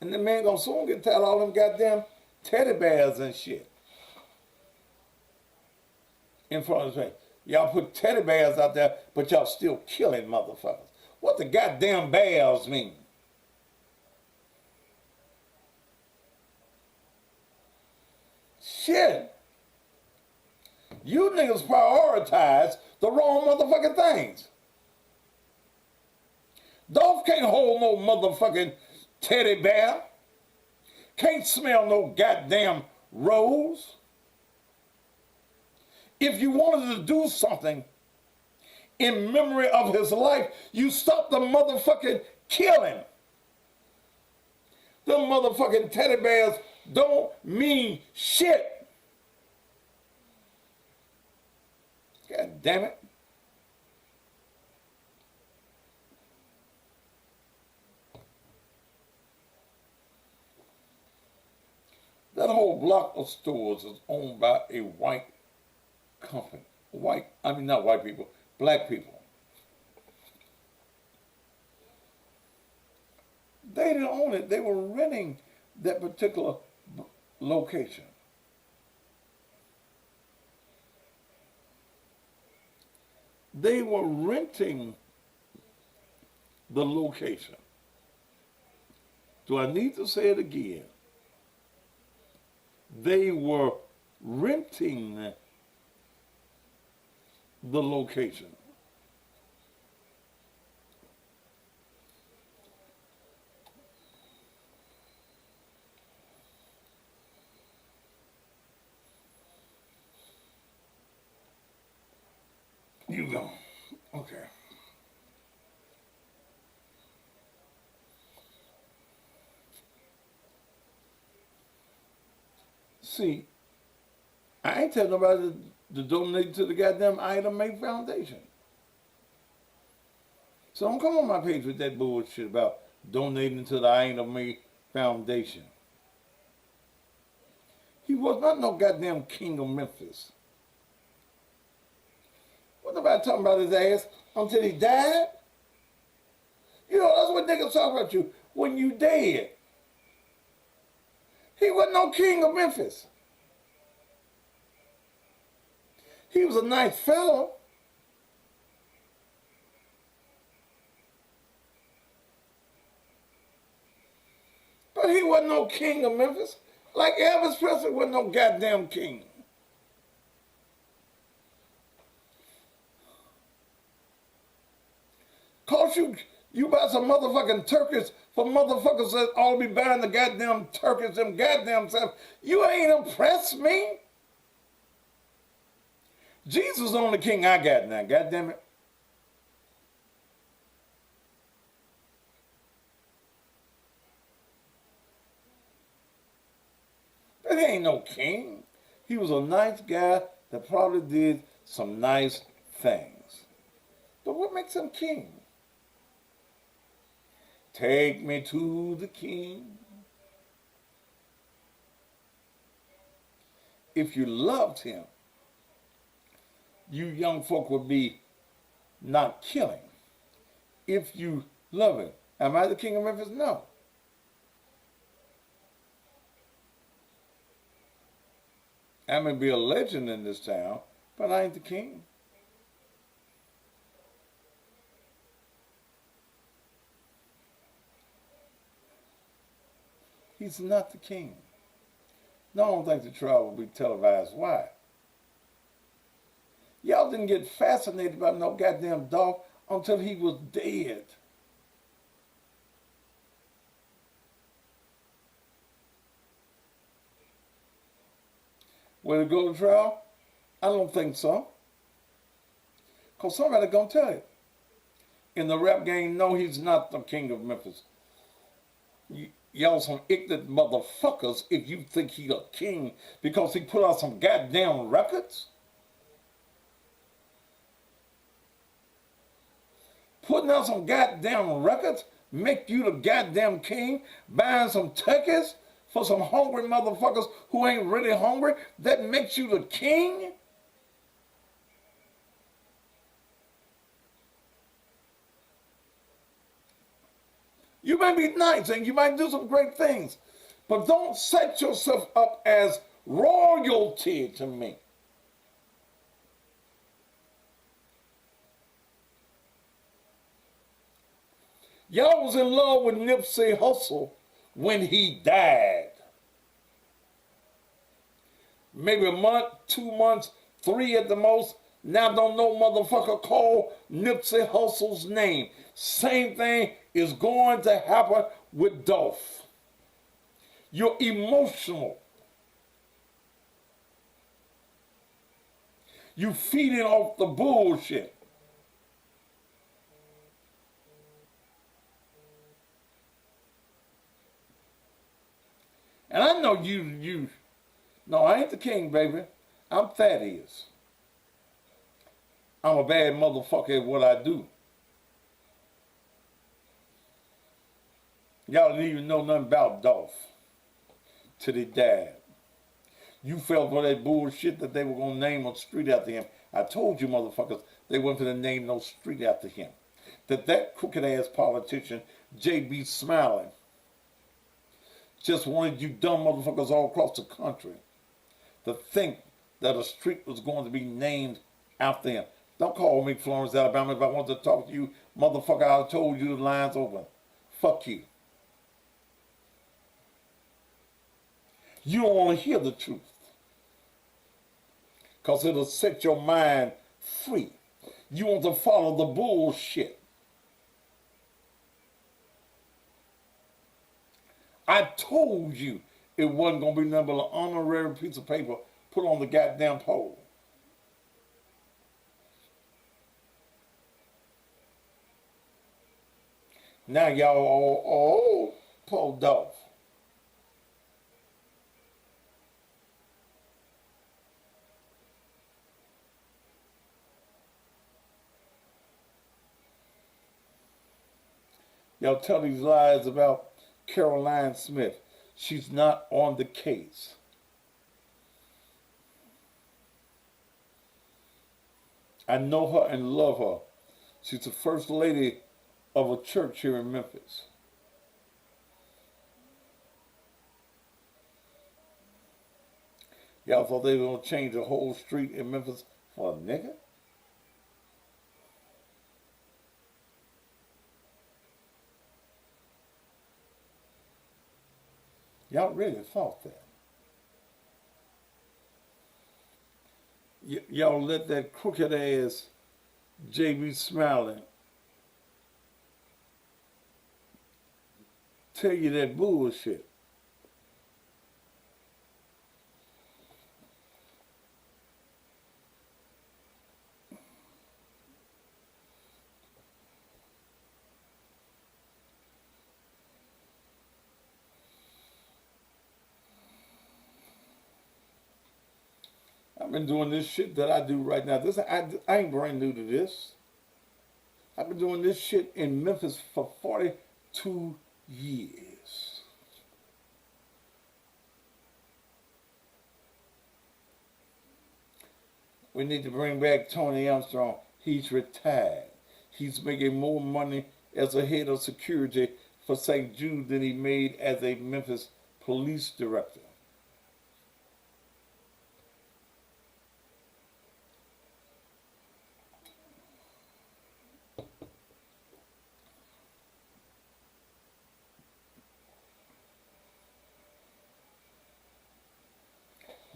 And the man gonna soon get tired of all them goddamn teddy bears and shit in front of his face. Y'all put teddy bears out there, but y'all still killing motherfuckers. What the goddamn bears mean? Shit. You niggas prioritize the wrong motherfucking things. Dolph can't hold no motherfucking teddy bear. Can't smell no goddamn rose. If you wanted to do something in memory of his life, you stop the motherfucking killing. Them motherfucking teddy bears don't mean shit. God damn it. That whole block of stores is owned by a white company. Not white people, black people. They didn't own it. They were renting that particular location. They were renting the location. Do I need to say it again? They were renting the location. You go. Okay. See, I ain't telling nobody to donate to the goddamn Item Make Foundation. So don't come on my page with that bullshit about donating to the Item Make Foundation. He was not no goddamn king of Memphis. What nobody talking about his ass until he died? You know, that's what niggas talk about you when you dead. He wasn't no king of Memphis. He was a nice fellow. But he wasn't no king of Memphis. Like Elvis Presley wasn't no goddamn king. Cause you buy some motherfucking turkeys for motherfuckers that all be buying the goddamn turkeys, them goddamn stuff. You ain't impressed me. Jesus is the only king I got now, goddamn it. But he ain't no king. He was a nice guy that probably did some nice things. But what makes him king? Take me to the king. if you loved him, you young folk would be not killing. If you love him. Am I the king of Memphis? No. I may be a legend in this town, but I ain't the king. He's not the king. No, I don't think the trial will be televised. Why? Y'all didn't get fascinated about no goddamn Dolph until he was dead. Will it go to trial? I don't think so. Because somebody gonna tell you. In the rap game, no, he's not the king of Memphis. Y'all some ignorant motherfuckers if you think he a king because he put out some goddamn records. Putting out some goddamn records make you the goddamn king, buying some turkeys for some hungry motherfuckers who ain't really hungry, that makes you the king? You might be nice and you might do some great things, but don't set yourself up as royalty to me. Y'all was in love with Nipsey Hussle when he died. Maybe a month, 2 months, 3 at the most. Now don't no motherfucker call Nipsey Hussle's name. Same thing is going to happen with Dolph. You're emotional. You feeding off the bullshit. And I know no, I ain't the king, baby. I'm Thaddeus. I'm a bad motherfucker at what I do. Y'all didn't even know nothing about Dolph till he died. You fell for that bullshit that they were going to name a street after him. I told you motherfuckers they weren't going to name no street after him. That crooked ass politician, J.B. Smiling, just wanted you dumb motherfuckers all across the country to think that a street was going to be named after him. Don't call me Florence, Alabama. If I want to talk to you, motherfucker, I told you the line's open. Fuck you. You don't want to hear the truth. Because it'll set your mind free. You want to follow the bullshit. I told you it wasn't going to be nothing but an honorary piece of paper put on the goddamn pole. Now y'all all pulled off. Y'all tell these lies about Caroline Smith. She's not on the case. I know her and love her. She's the first lady of a church here in Memphis. Y'all thought they were going to change the whole street in Memphis for a nigga? Y'all really thought that. Y'all let that crooked ass J.B. Smiling tell you that bullshit. I've been doing this shit that I do right now. I ain't brand new to this. I've been doing this shit in Memphis for 42 years. We need to bring back Tony Armstrong. He's retired. He's making more money as a head of security for St. Jude than he made as a Memphis police director.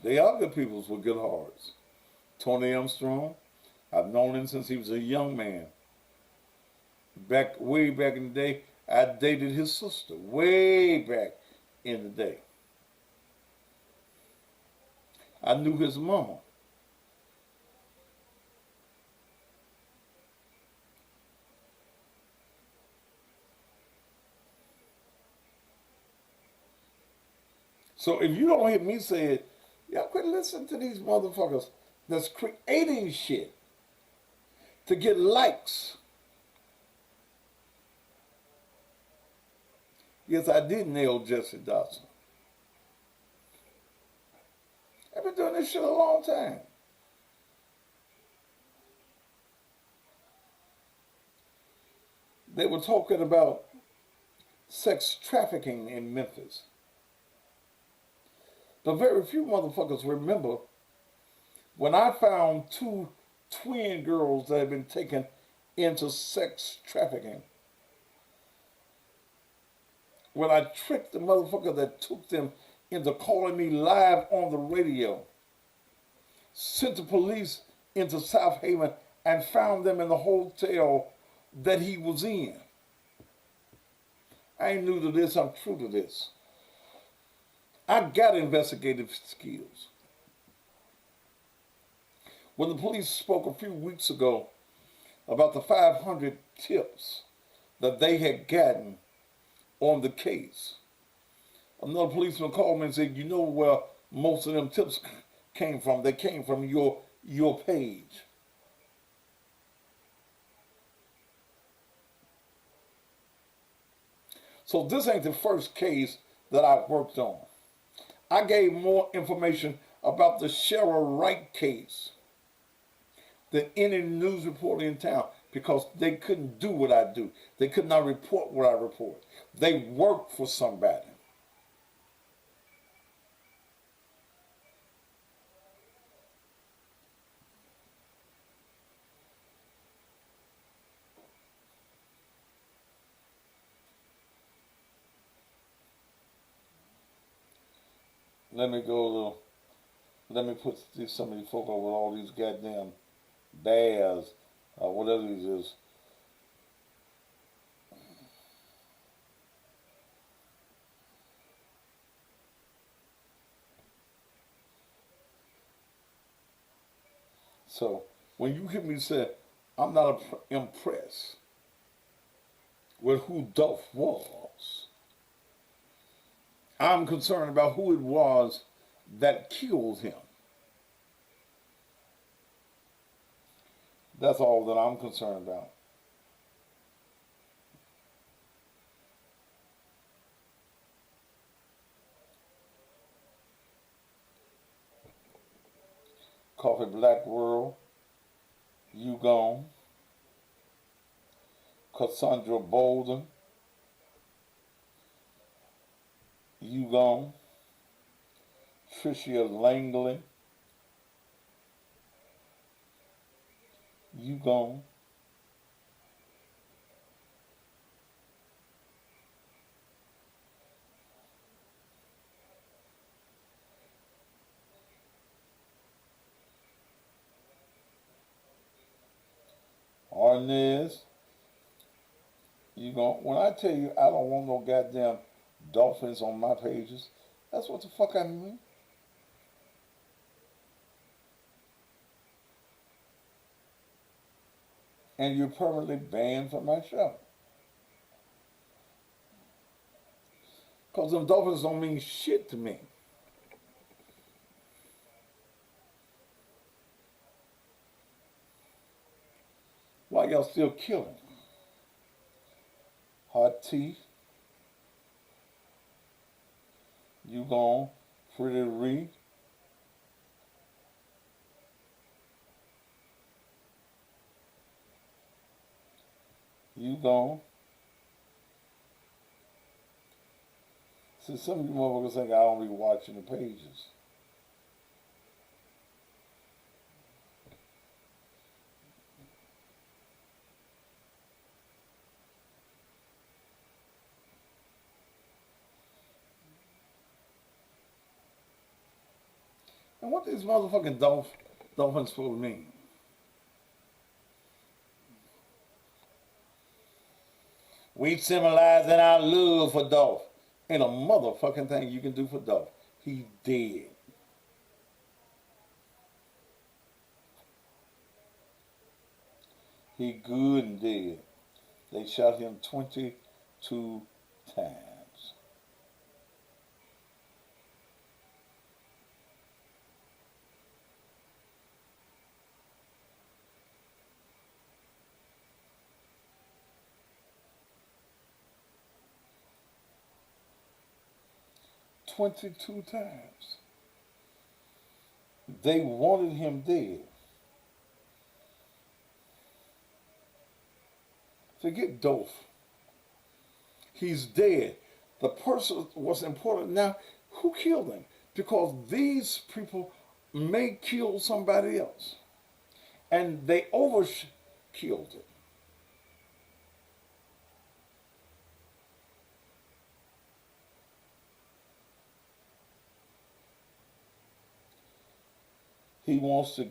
They are good people with good hearts. Tony Armstrong, I've known him since he was a young man. Way back in the day, I dated his sister. Way back in the day. I knew his mama. So if you don't hear me say it, y'all quit listening to these motherfuckers that's creating shit to get likes. Yes, I did nail Jesse Dawson. I've been doing this shit a long time. They were talking about sex trafficking in Memphis. But very few motherfuckers remember when I found two twin girls that had been taken into sex trafficking. When I tricked the motherfucker that took them into calling me live on the radio, sent the police into South Haven and found them in the hotel that he was in. I ain't new to this, I'm true to this. I got investigative skills. When the police spoke a few weeks ago about the 500 tips that they had gotten on the case, another policeman called me and said, you know where most of them tips came from? They came from your page. So this ain't the first case that I've worked on. I gave more information about the Cheryl Wright case than any news reporter in town because they couldn't do what I do. They could not report what I report. They work for somebody. Let me go to, let me put some of these folk over all these goddamn bears, whatever these is. So when you hear me say, I'm not impressed with who Dolph was, I'm concerned about who it was that killed him. That's all that I'm concerned about. Coffee Black World, You Gone, Cassandra Bolden, You Gone, Tricia Langley, You Gone, Arnez, You Gone. When I tell you I don't want no goddamn dolphins on my pages, that's what the fuck I mean. And you're permanently banned from my show. Because them dolphins don't mean shit to me. Why y'all still killing? Hot Tea, You Gone, Pretty Reed, You gone. See, some of you motherfuckers think I don't be watching the pages. And what these motherfucking dolphins supposed to mean? We symbolizing our love for Dolph. Ain't a motherfucking thing you can do for Dolph. He dead. He good and dead. They shot him 22 times. "22 times. They wanted him dead. Forget Dolph. He's dead. The person was important. Now, who killed him? Because these people may kill somebody else. And they killed it. He wants to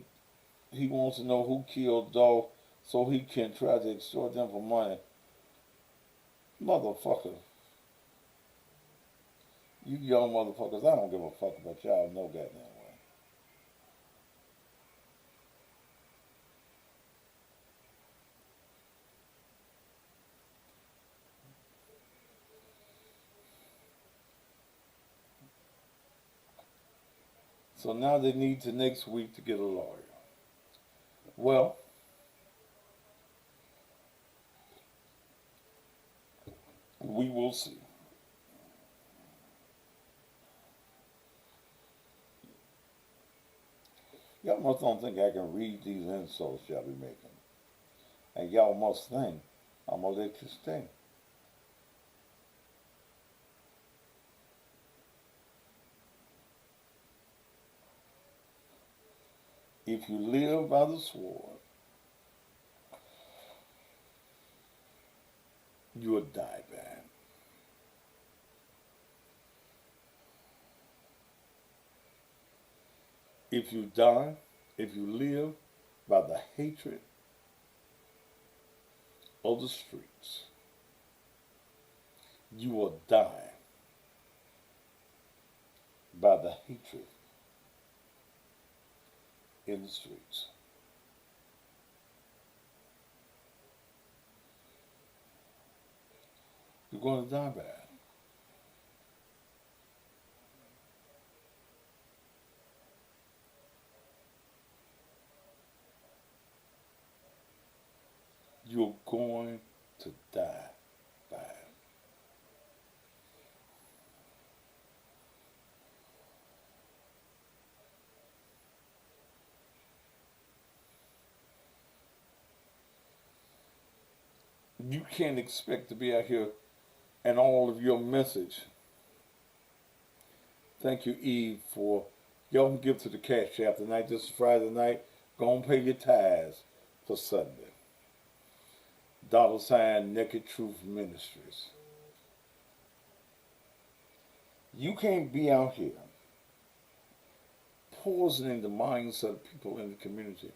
he wants to know who killed Dolph so he can try to extort them for money. Motherfucker. You young motherfuckers, I don't give a fuck about y'all no goddamn way. So now they need to next week to get a lawyer. Well, we will see. Y'all must don't think I can read these insults y'all be making. And y'all must think I'm gonna let you stay. If you live by the sword, you will die bad. If you die, if you live by the hatred of the streets, you will die by the hatred in the streets. You're going to die bad. You're going to die bad. You can't expect to be out here and all of your message. Thank you, Eve, for y'all can give to the Cash App tonight. This is Friday night. Go and pay your tithes for Sunday. $ Naked Truth Ministries. You can't be out here poisoning the minds of people in the community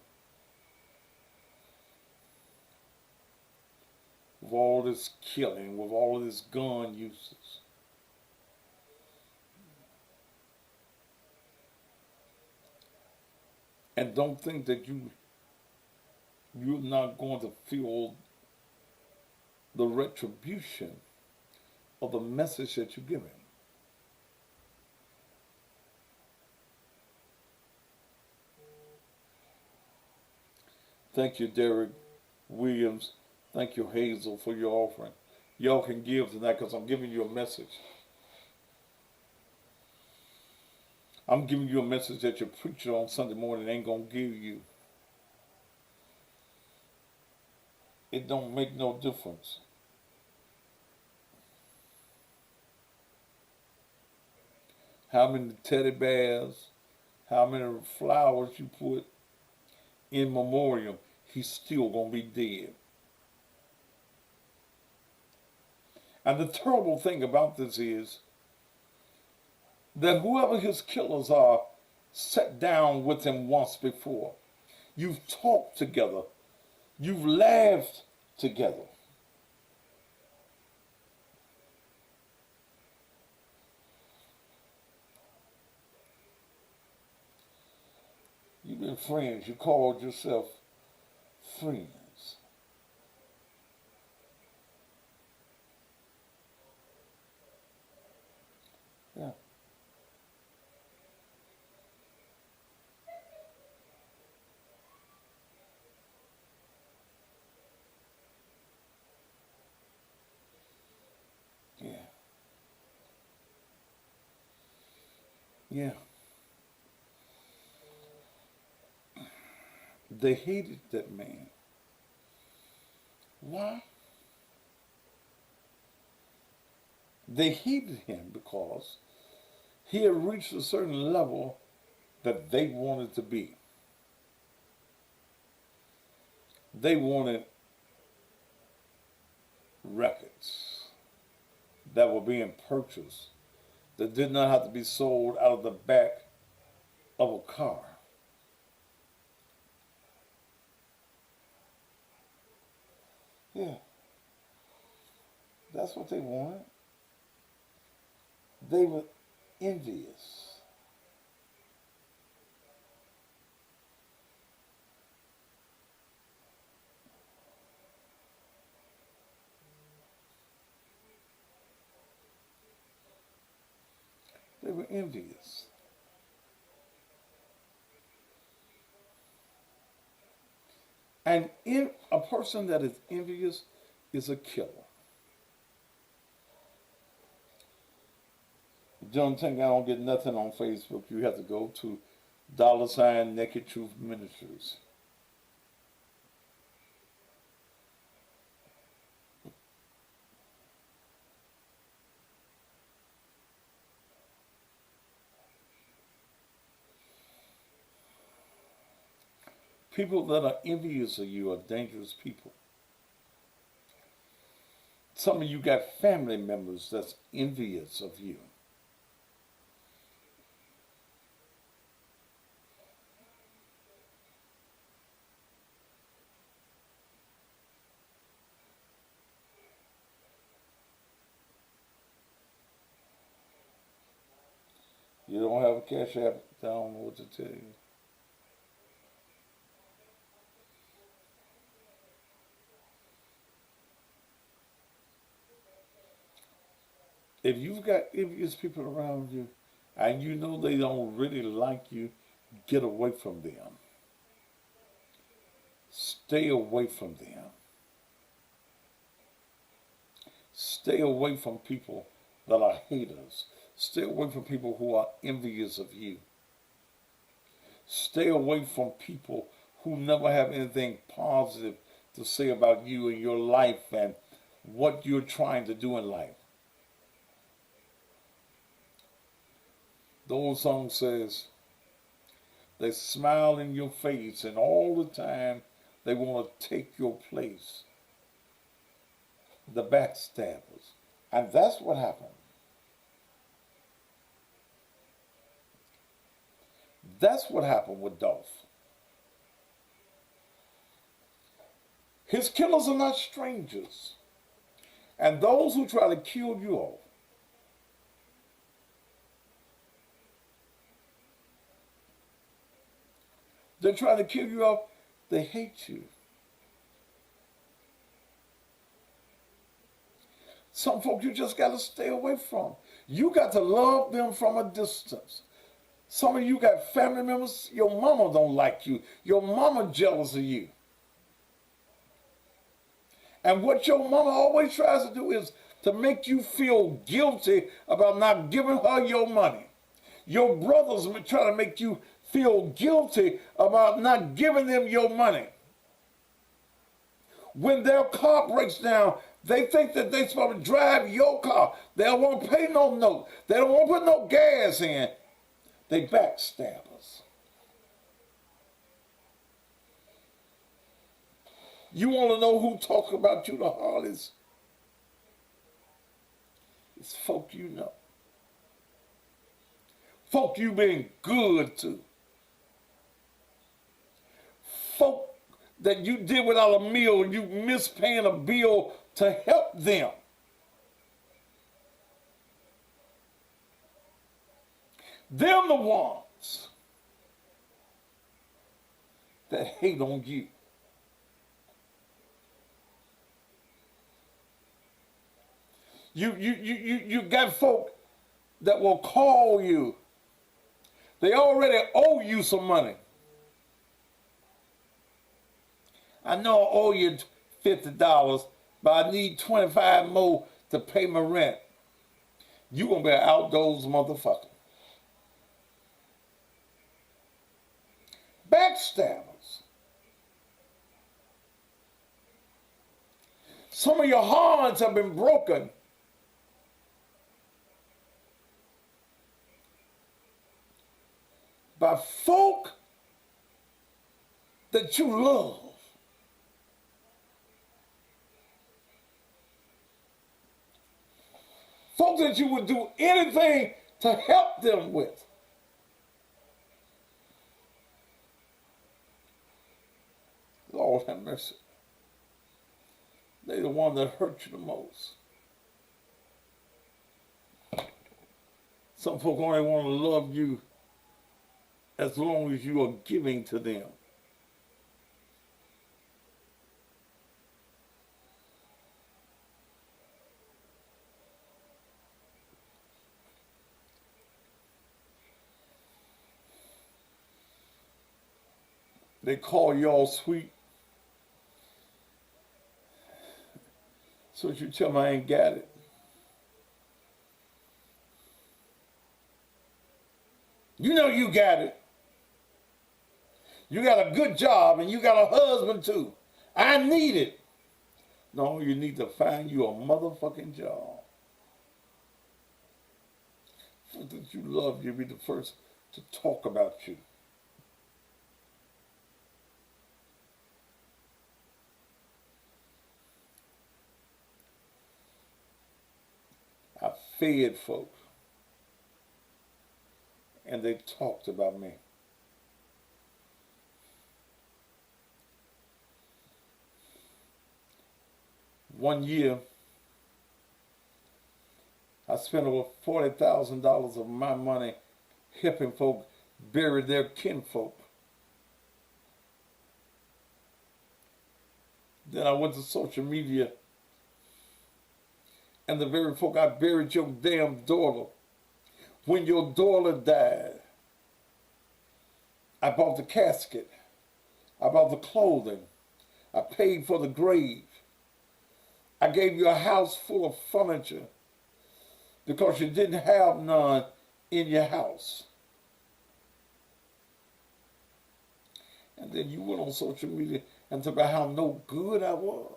with all this killing, with all of this gun uses. And don't think that you're not going to feel the retribution of the message that you're giving. Thank you, Derek Williams. Thank you, Hazel, for your offering. Y'all can give tonight because I'm giving you a message. I'm giving you a message that your preacher on Sunday morning ain't going to give you. it don't make no difference. How many teddy bears, how many flowers you put in memoriam, he's still gonna be dead. And the terrible thing about this is that whoever his killers are sat down with him once before. You've talked together. You've laughed together. You've been friends. You called yourself friends. Yeah. Yeah. Yeah. They hated that man. Why? They hated him because he had reached a certain level that they wanted to be. They wanted records that were being purchased that did not have to be sold out of the back of a car. Yeah, that's what they wanted. They were envious. They were envious. And in a person that is envious is a killer. Don't think I don't get nothing on Facebook. You have to go to $ Naked Truth Ministries. People that are envious of you are dangerous people. Some of you got family members that's envious of you. You don't have a cash app, I don't know what to tell you. If you've got envious people around you and you know they don't really like you, get away from them. Stay away from them. Stay away from people that are haters. Stay away from people who are envious of you. Stay away from people who never have anything positive to say about you and your life and what you're trying to do in life. The old song says, they smile in your face and all the time they want to take your place. The backstabbers. And that's what happened. That's what happened with Dolph. His killers are not strangers. And those who try to kill you off, they're trying to kill you off, they hate you. Some folks you just got to stay away from. You got to love them from a distance. Some of you got family members, your mama don't like you. Your mama jealous of you. And what your mama always tries to do is to make you feel guilty about not giving her your money. Your brothers try to make you feel guilty about not giving them your money. When their car breaks down, they think that they're supposed to drive your car. They don't want to pay no note. They don't want to put no gas in. They backstabbers. You want to know who talks about you the hardest? It's folk you know. Folk you been good to. Folk that you did without a meal and you missed paying a bill to help them. They're the ones that hate on you. You got folk that will call you. They already owe you some money. I know I owe you $50, but I need 25 more to pay my rent. You gonna be an outdoors motherfucker. Backstabbers. Some of your hearts have been broken by folk that you love. Folk that you would do anything to help them with. Lord have mercy. They're the one that hurt you the most. Some folk only want to love you as long as you are giving to them. They call y'all sweet. So you tell them I ain't got it. You know you got it. You got a good job and you got a husband too. I need it. No, you need to find you a motherfucking job. So that you love, you'll be the first to talk about you. I fed folks, and they talked about me. One year, I spent over $40,000 of my money helping folk bury their kinfolk. Then I went to social media, and the very folk I buried your damn daughter. When your daughter died, I bought the casket. I bought the clothing. I paid for the grave. I gave you a house full of furniture because you didn't have none in your house. And then you went on social media and talked about how no good I was.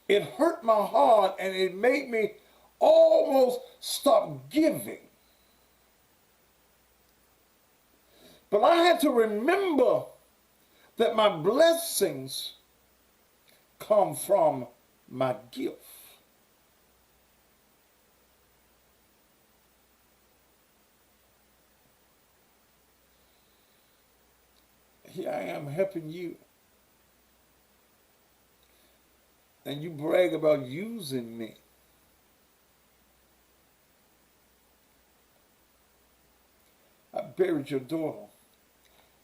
It hurt my heart and it made me almost stop giving. But I had to remember that my blessings come from my gift. Here I am helping you. And you brag about using me. I buried your daughter.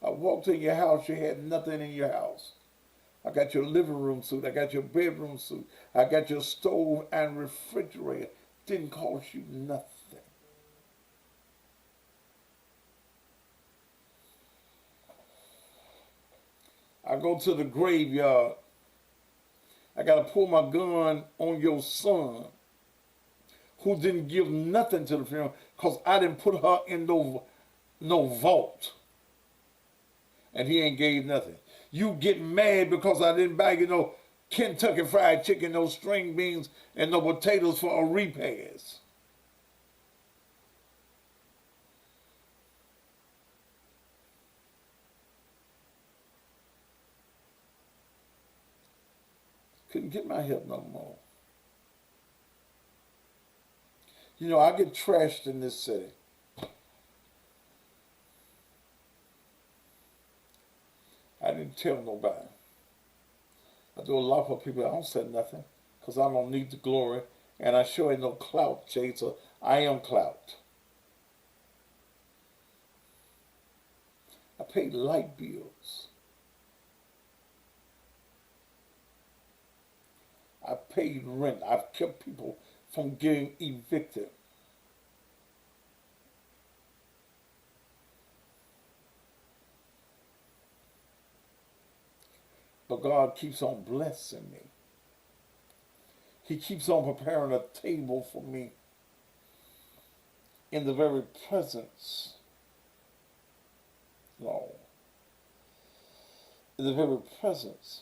I walked in your house, you had nothing in your house. I got your living room suit, I got your bedroom suit, I got your stove and refrigerator. Didn't cost you nothing. I go to the graveyard. I got to pull my gun on your son who didn't give nothing to the funeral because I didn't put her in no vault. And he ain't gave nothing. You get mad because I didn't buy you no Kentucky Fried Chicken, no string beans, and no potatoes for a repast. Couldn't get my help no more. You know, I get trashed in this city. I didn't tell nobody. I do a lot for people. I don't say nothing because I don't need the glory. And I sure ain't no clout chaser. I am clout. I paid light bills. I paid rent. I've kept people from getting evicted. But God keeps on blessing me. He keeps on preparing a table for me in the very presence, Lord, in the very presence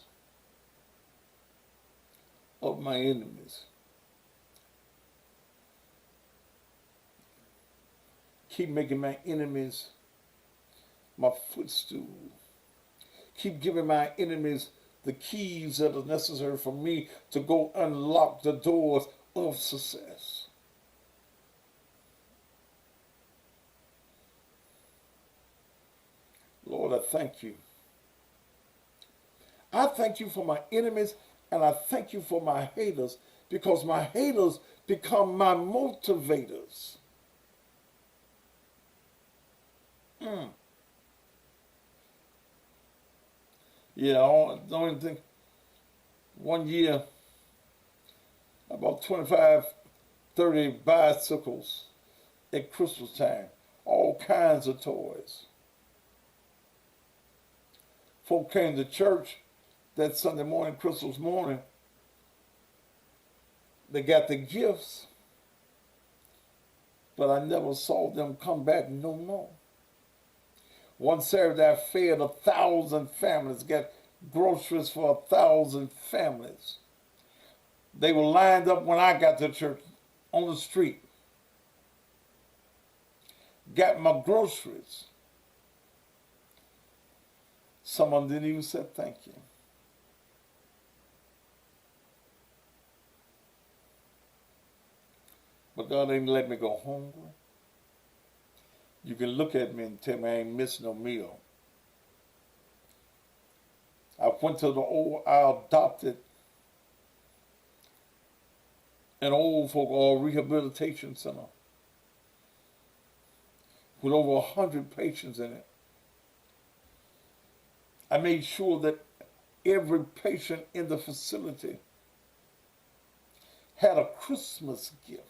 of my enemies. Keep making my enemies my footstool. Keep giving my enemies the keys that are necessary for me to go unlock the doors of success. Lord, I thank you. I thank you for my enemies and I thank you for my haters because my haters become my motivators. Yeah, I don't think one year about 25, 30 bicycles at Christmas time, all kinds of toys. Folk came to church that Sunday morning, Christmas morning. They got the gifts, but I never saw them come back no more. One Saturday I fed 1,000 families, got groceries for 1,000 families. They were lined up when I got to church on the street. Got my groceries. Some of them didn't even say thank you. But God ain't let me go hungry. You can look at me and tell me I ain't missed no meal. I adopted an old folk or rehabilitation center with over 100 patients in it. I made sure that every patient in the facility had a Christmas gift.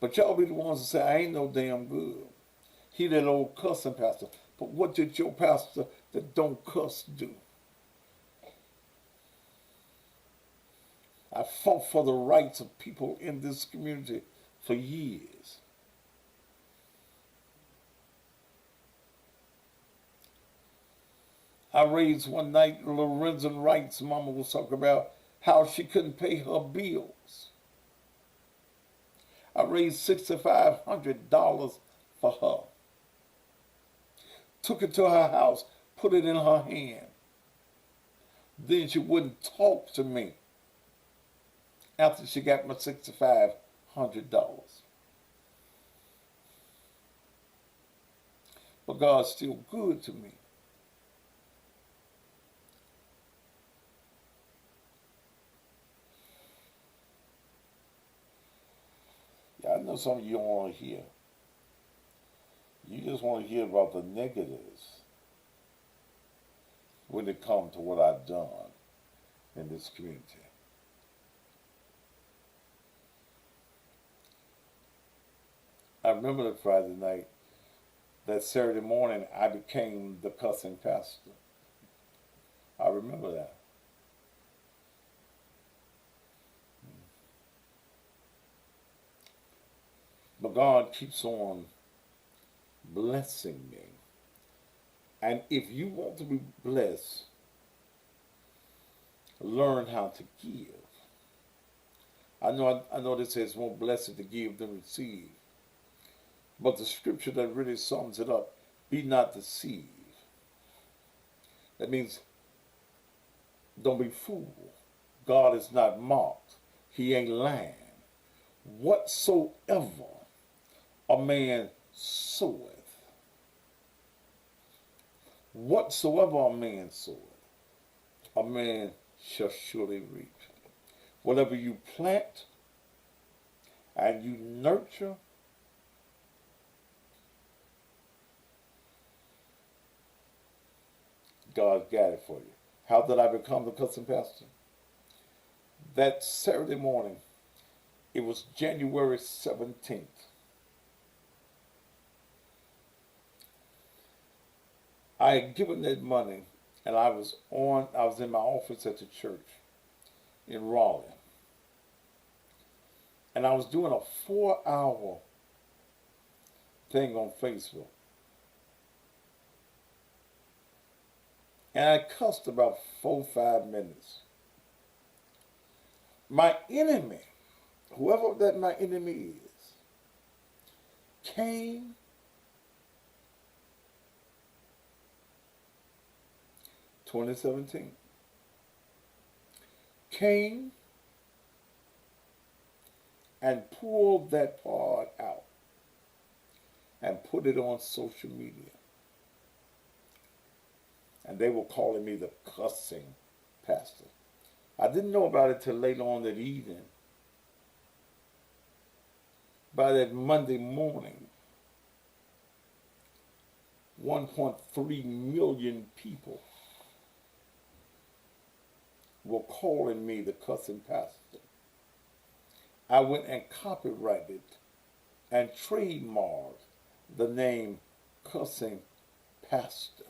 But y'all be the ones that say, I ain't no damn good. He that old cussing pastor. But what did your pastor that don't cuss do? I fought for the rights of people in this community for years. I raised one night Lorenzen Wright's mama was talking about how she couldn't pay her bills. I raised $6,500 for her. Took it to her house, put it in her hand. Then she wouldn't talk to me after she got my $6,500. But God's still good to me. Yeah, I know some of you don't want to hear. You just want to hear about the negatives when it comes to what I've done in this community. I remember that Friday night, that Saturday morning, I became the cussing pastor. I remember that. But God keeps on blessing me. And if you want to be blessed, learn how to give. I know this says more blessed to give than receive. But the scripture that really sums it up, be not deceived. That means don't be fooled. God is not mocked. He ain't lying. Whatsoever a man soweth, whatsoever a man soweth, a man shall surely reap. Whatever you plant and you nurture, God's got it for you. How did I become the cousin pastor? That Saturday morning, it was January 17th. I had given that money, and I was in my office at the church in Raleigh. And I was doing a 4-hour thing on Facebook. And I cussed about 4-5 minutes. My enemy, whoever that my enemy is, came (2017) came and pulled that part out and put it on social media. And they were calling me the cussing pastor. I didn't know about it till later on that evening. By that Monday morning, 1.3 million people were calling me the cussing pastor. I went and copyrighted and trademarked the name cussing pastor.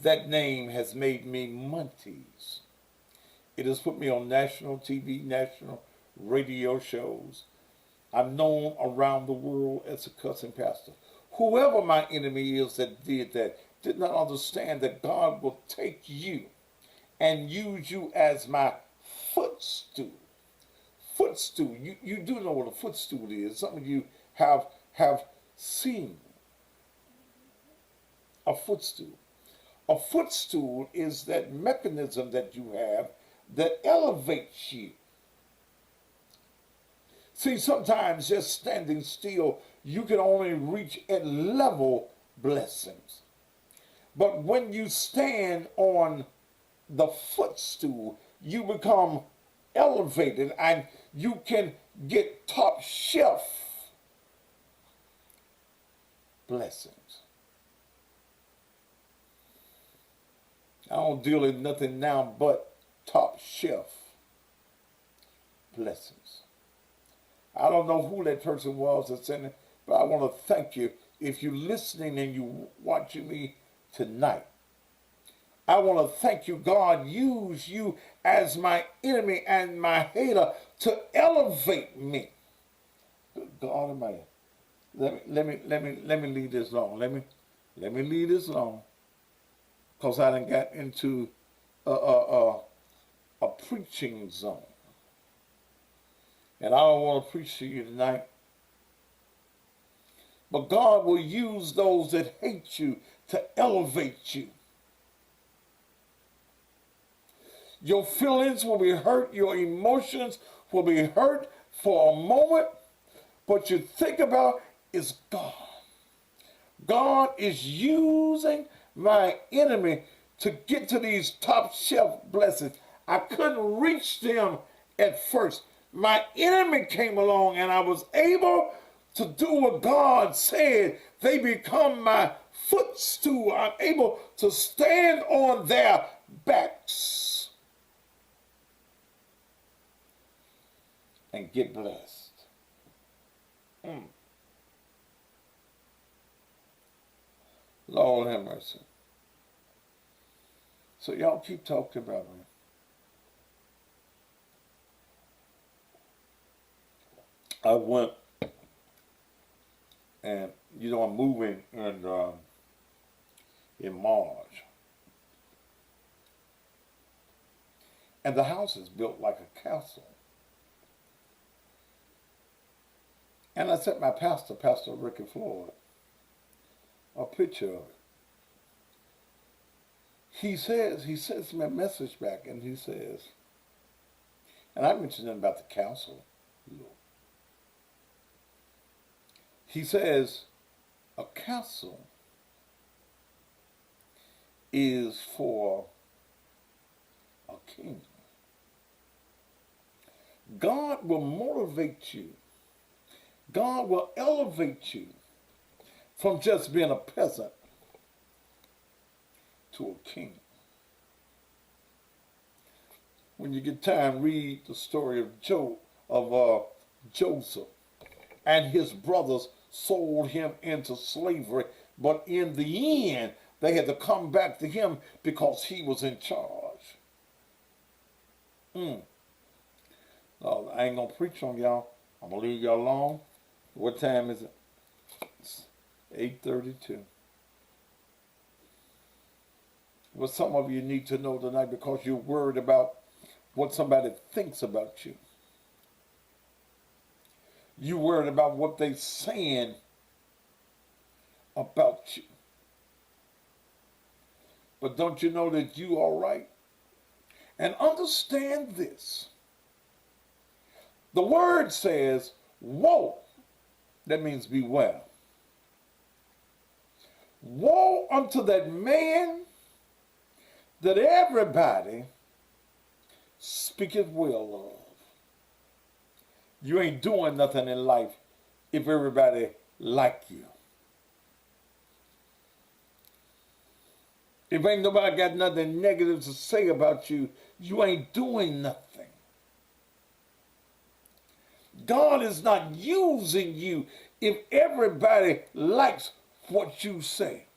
That name has made me Monties. It has put me on national TV, national radio shows. I'm known around the world as a cussing pastor. Whoever my enemy is that did that did not understand that God will take you and use you as my footstool. Footstool. You do know what a footstool is. Some of you have seen a footstool. A footstool is that mechanism that you have that elevates you. See, sometimes just standing still, you can only reach at level blessings. But when you stand on the footstool, you become elevated and you can get top shelf blessings. I don't deal in nothing now but top shelf blessings. I don't know who that person was that's in it, but I want to thank you. If you're listening and you're watching me tonight, I want to thank you. God used you as my enemy and my hater to elevate me. Good God Almighty. Let me leave this long. Let me leave this long. Because I done got into a preaching zone. And I don't want to preach to you tonight. But God will use those that hate you to elevate you. Your feelings will be hurt. Your emotions will be hurt for a moment. But you think about is God. God is using my enemy to get to these top shelf blessings. I couldn't reach them at first. My enemy came along and I was able to do what God said. They become my footstool. I'm able to stand on their backs and get blessed. Lord have mercy. So y'all keep talking about me. I went and, I'm moving in March. And the house is built like a castle. And I sent my pastor, Pastor Ricky Floyd, a picture of it. He sends me a message back and he says, and I mentioned him about the counsel. He says, a counsel is for a king. God will motivate you. God will elevate you from just being a peasant to a king. When you get time, read the story of Joseph, and his brothers sold him into slavery, but in the end, they had to come back to him because he was in charge. No, I ain't gonna preach on y'all. I'm gonna leave y'all alone. What time is it? It's 8:32. What some of you need to know tonight, because you're worried about what somebody thinks about you. You're worried about what they're saying about you. But don't you know that you are right? And understand this. The word says, woe. That means beware. Woe unto that man that everybody speaketh well of. You ain't doing nothing in life if everybody like you. If ain't nobody got nothing negative to say about you, you ain't doing nothing. God is not using you if everybody likes what you say.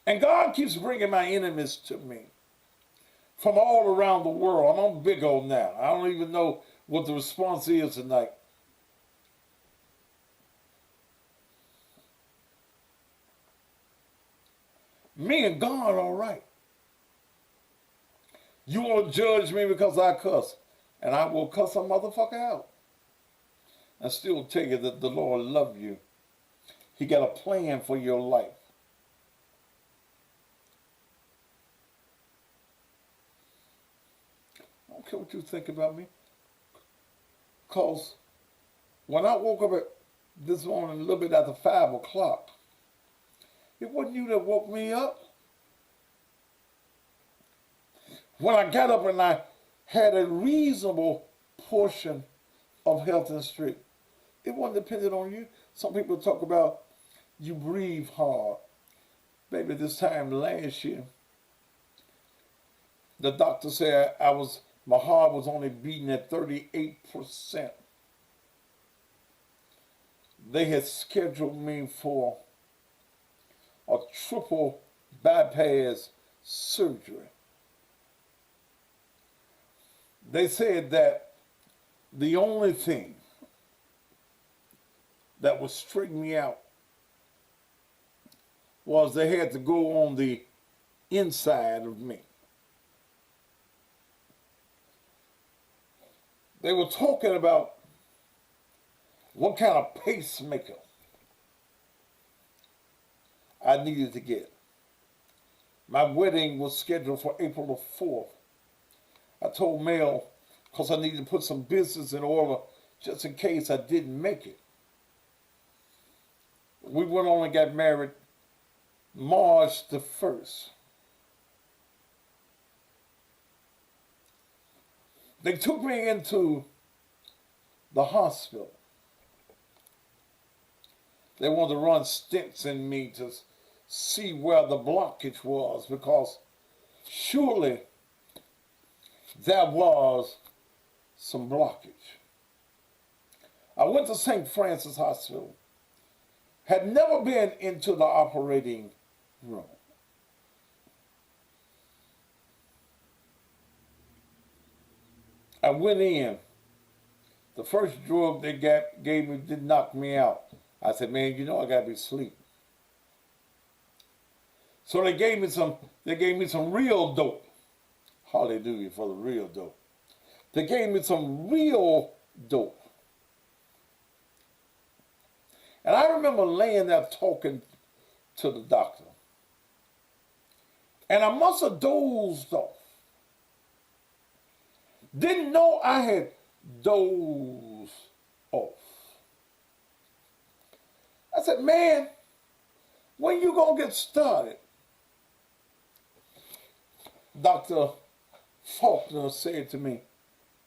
And God keeps bringing my enemies to me from all around the world. I'm on big old now. I don't even know what the response is tonight. Me and God are all right. You want to judge me because I cuss, and I will cuss a motherfucker out. And still tell you that the Lord loves you. He got a plan for your life. I don't care what you think about me. Because when I woke up this morning a little bit after 5 o'clock, it wasn't you that woke me up. When I got up and I had a reasonable portion of health and strength, it wasn't dependent on you. Some people talk about you breathe hard. Baby, this time last year, the doctor said my heart was only beating at 38%. They had scheduled me for a triple bypass surgery. They said that the only thing that would straighten me out was they had to go on the inside of me. They were talking about what kind of pacemaker I needed to get. My wedding was scheduled for April the 4th. I told Mel, because I needed to put some business in order just in case I didn't make it. We went on and got married March the 1st. They took me into the hospital. They wanted to run stents in me to see where the blockage was, because surely there was some blockage. I went to St. Francis Hospital. Had never been into the operating room. I went in. The first drug they gave me did knock me out. I said, man, you know I gotta be asleep. So they gave me some real dope. Hallelujah for the real dope. They gave me some real dope. And I remember laying there talking to the doctor. And I must have dozed off. Didn't know I had dozed off. I said, man, when you gonna get started? Dr. Faulkner said to me,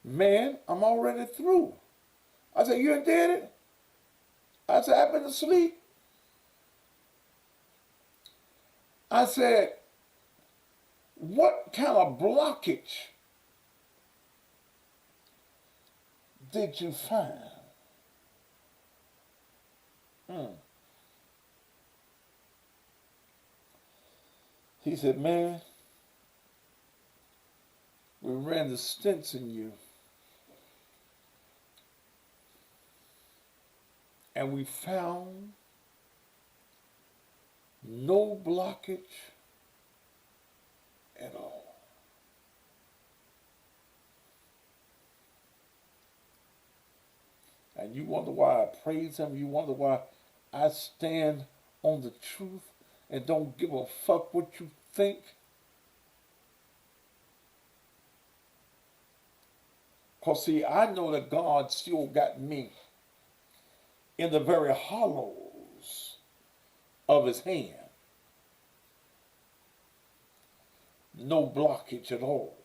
man, I'm already through. I said, you did it? I said, I've been asleep. I said, what kind of blockage did you find? He said, man, we ran the stents in you and we found no blockage at all. And you wonder why I praise him. You wonder why I stand on the truth and don't give a fuck what you think. Because see, I know that God still got me in the very hollows of his hand. No blockage at all.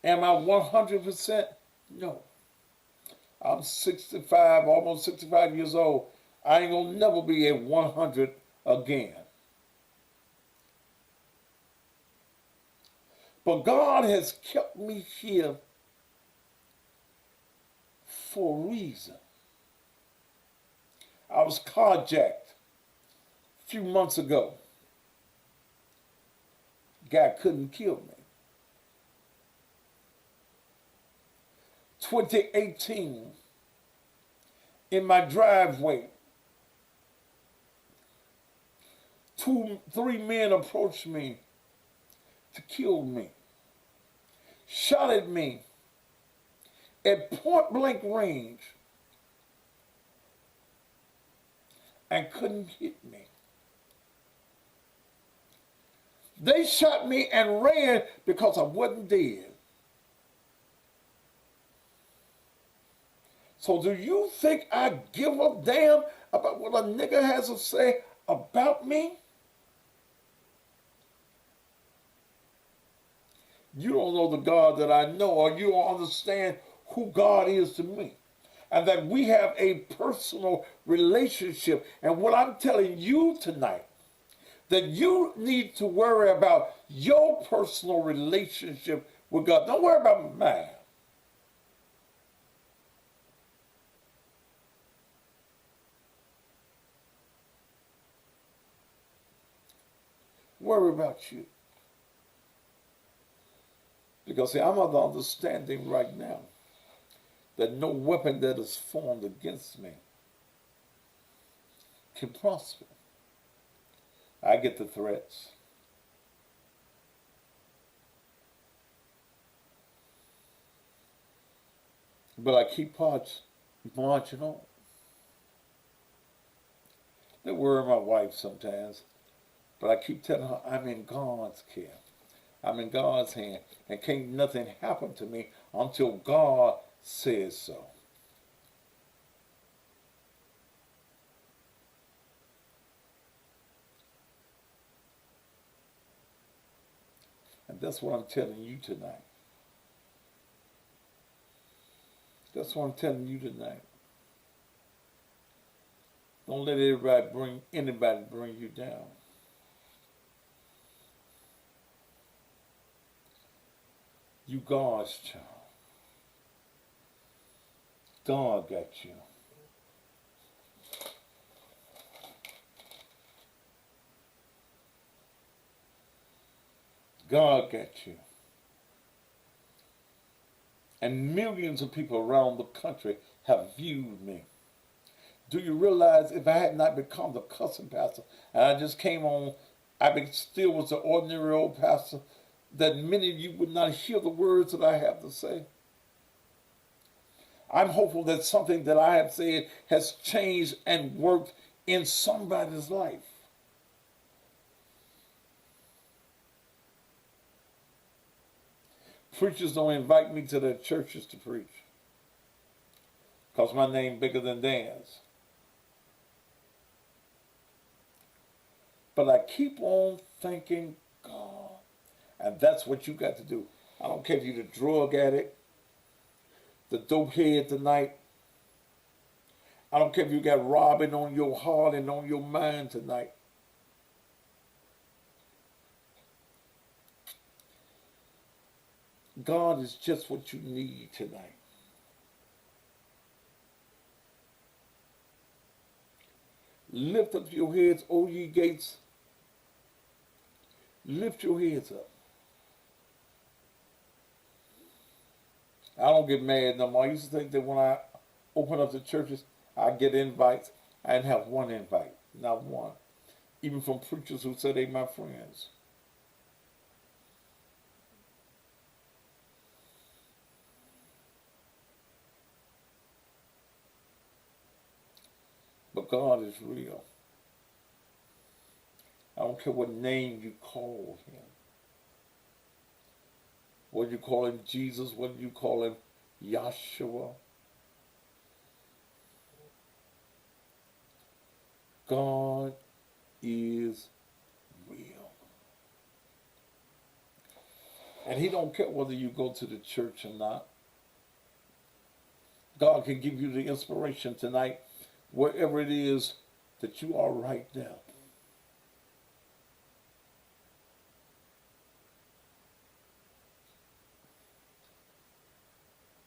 Am I 100%? No. I'm 65, almost 65 years old. I ain't gonna never be at 100 again. But God has kept me here for a reason. I was carjacked a few months ago. Guy couldn't kill me. 2018, in my driveway, three men approached me to kill me, shot at me at point blank range and couldn't hit me. They shot me and ran because I wasn't dead. So do you think I give a damn about what a nigga has to say about me? You don't know the God that I know, or you don't understand who God is to me. And that we have a personal relationship. And what I'm telling you tonight, that you need to worry about your personal relationship with God. Don't worry about mine. Worry about you. Because see, I'm of the understanding right now that no weapon that is formed against me can prosper. I get the threats. But I keep marching on. They worry my wife sometimes, but I keep telling her I'm in God's care. I'm in God's hand, and can't nothing happen to me until God says so. And that's what I'm telling you tonight. That's what I'm telling you tonight. Don't let anybody bring you down. You God's child. God got you. God got you. And millions of people around the country have viewed me. Do you realize if I had not become the cussing pastor and I just came on, still was an ordinary old pastor, that many of you would not hear the words that I have to say? I'm hopeful that something that I have said has changed and worked in somebody's life. Preachers don't invite me to their churches to preach because my name bigger than theirs. But I keep on thanking God. And that's what you got to do. I don't care if you're the drug addict, the dope head tonight. I don't care if you got robbing on your heart and on your mind tonight. God is just what you need tonight. Lift up your heads, O ye gates. Lift your heads up. I don't get mad no more. I used to think that when I open up the churches, I get invites. I didn't have one invite, not one. Even from preachers who said they my friends. But God is real. I don't care what name you call him. Whether you call him Jesus, whether you call him Yahshua. God is real. And he don't care whether you go to the church or not. God can give you the inspiration tonight, wherever it is that you are right now.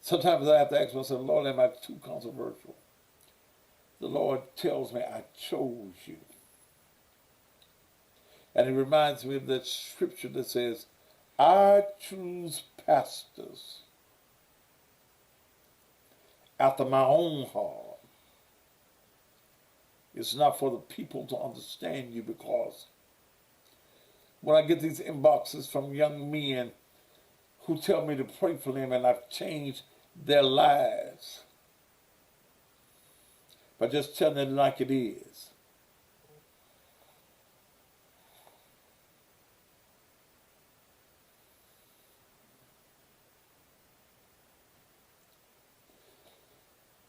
Sometimes I have to ask myself, Lord, am I too controversial? The Lord tells me, I chose you. And it reminds me of that scripture that says, I choose pastors after my own heart. It's not for the people to understand you, because when I get these inboxes from young men who tell me to pray for them, and I've changed their lives by just telling it like it is.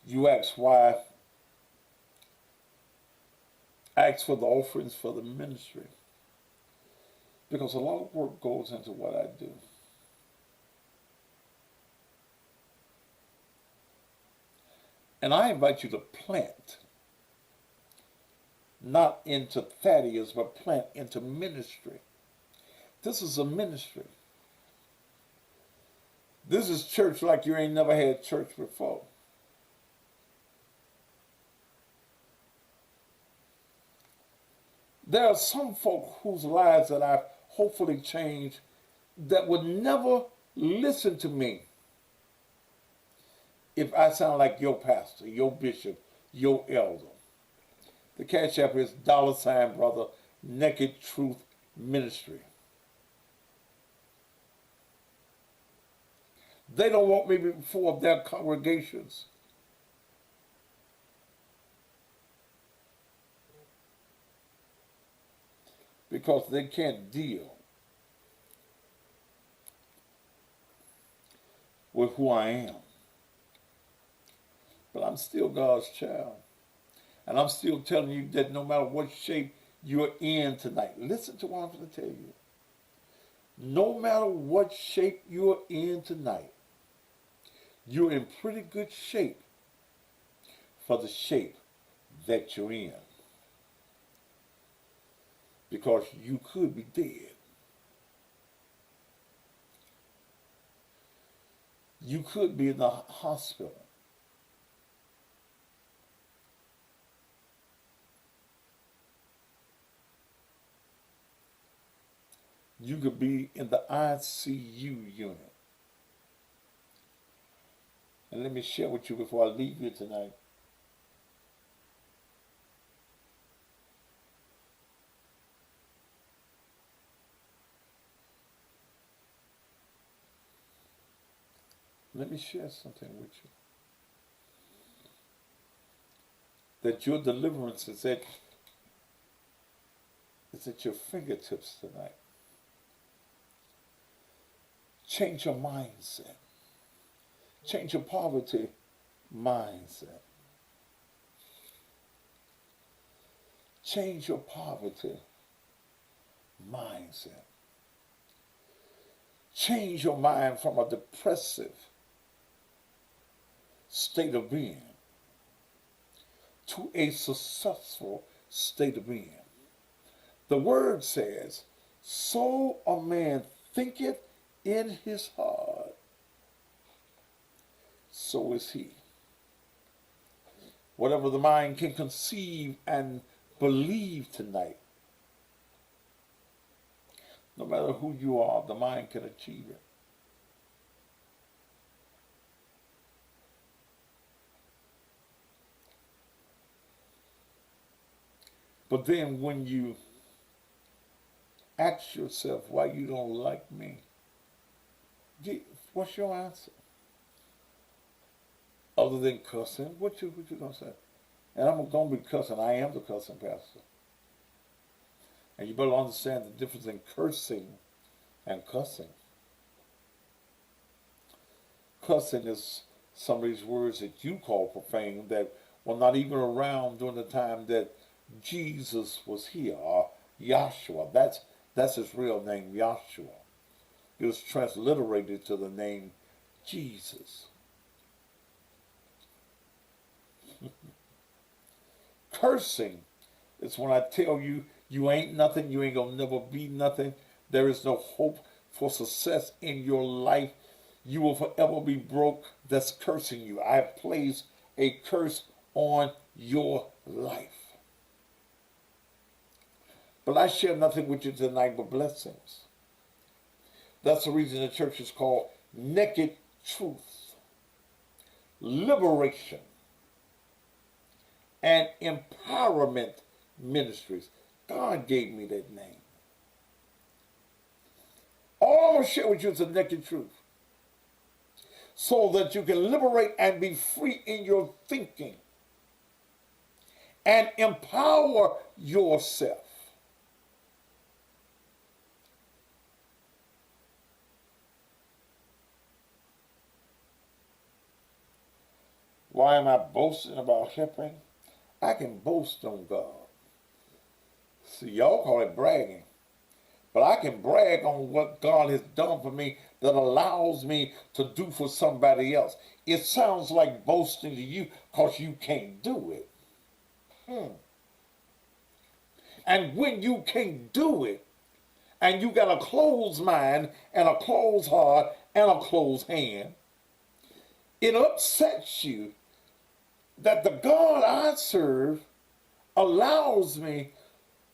You ask why I ask for the offerings for the ministry, because a lot of work goes into what I do. And I invite you to plant, not into Thaddeus, but plant into ministry. This is a ministry. This is church like you ain't never had church before. There are some folk whose lives that I've hopefully changed that would never listen to me if I sound like your pastor, your bishop, your elder. The Cash App is $, Naked Truth Ministry. They don't want me before their congregations. Because they can't deal with who I am. But I'm still God's child. And I'm still telling you that no matter what shape you're in tonight, listen to what I'm going to tell you. No matter what shape you're in tonight, you're in pretty good shape for the shape that you're in. Because you could be dead. You could be in the hospital. You could be in the ICU unit. And let me share with you before I leave you tonight. Let me share something with you. That your deliverance is at your fingertips tonight. Change your mindset. Change your poverty mindset. Change your poverty mindset. Change your mind from a depressive state of being to a successful state of being. The word says, so a man thinketh in his heart, so is he. Whatever the mind can conceive and believe tonight, no matter who you are, the mind can achieve it. But then when you ask yourself why you don't like me, what's your answer? Other than cussing, what you gonna say? And I'm gonna be cussing. I am the cussing pastor. And you better understand the difference in cursing and cussing. Cussing is some of these words that you call profane that were not even around during the time that Jesus was here, or Yahshua. That's his real name, Yahshua. It was transliterated to the name Jesus. Cursing is when I tell you, you ain't nothing, you ain't gonna never be nothing. There is no hope for success in your life. You will forever be broke. That's cursing you. I have placed a curse on your life. But I share nothing with you tonight but blessings. That's the reason the church is called Naked Truth, Liberation, and Empowerment Ministries. God gave me that name. All I'm going to share with you is the naked truth, so that you can liberate and be free in your thinking and empower yourself. Why am I boasting about helping? I can boast on God. See, y'all call it bragging. But I can brag on what God has done for me that allows me to do for somebody else. It sounds like boasting to you because you can't do it. And when you can't do it, and you got a closed mind and a closed heart and a closed hand, it upsets you that the God I serve allows me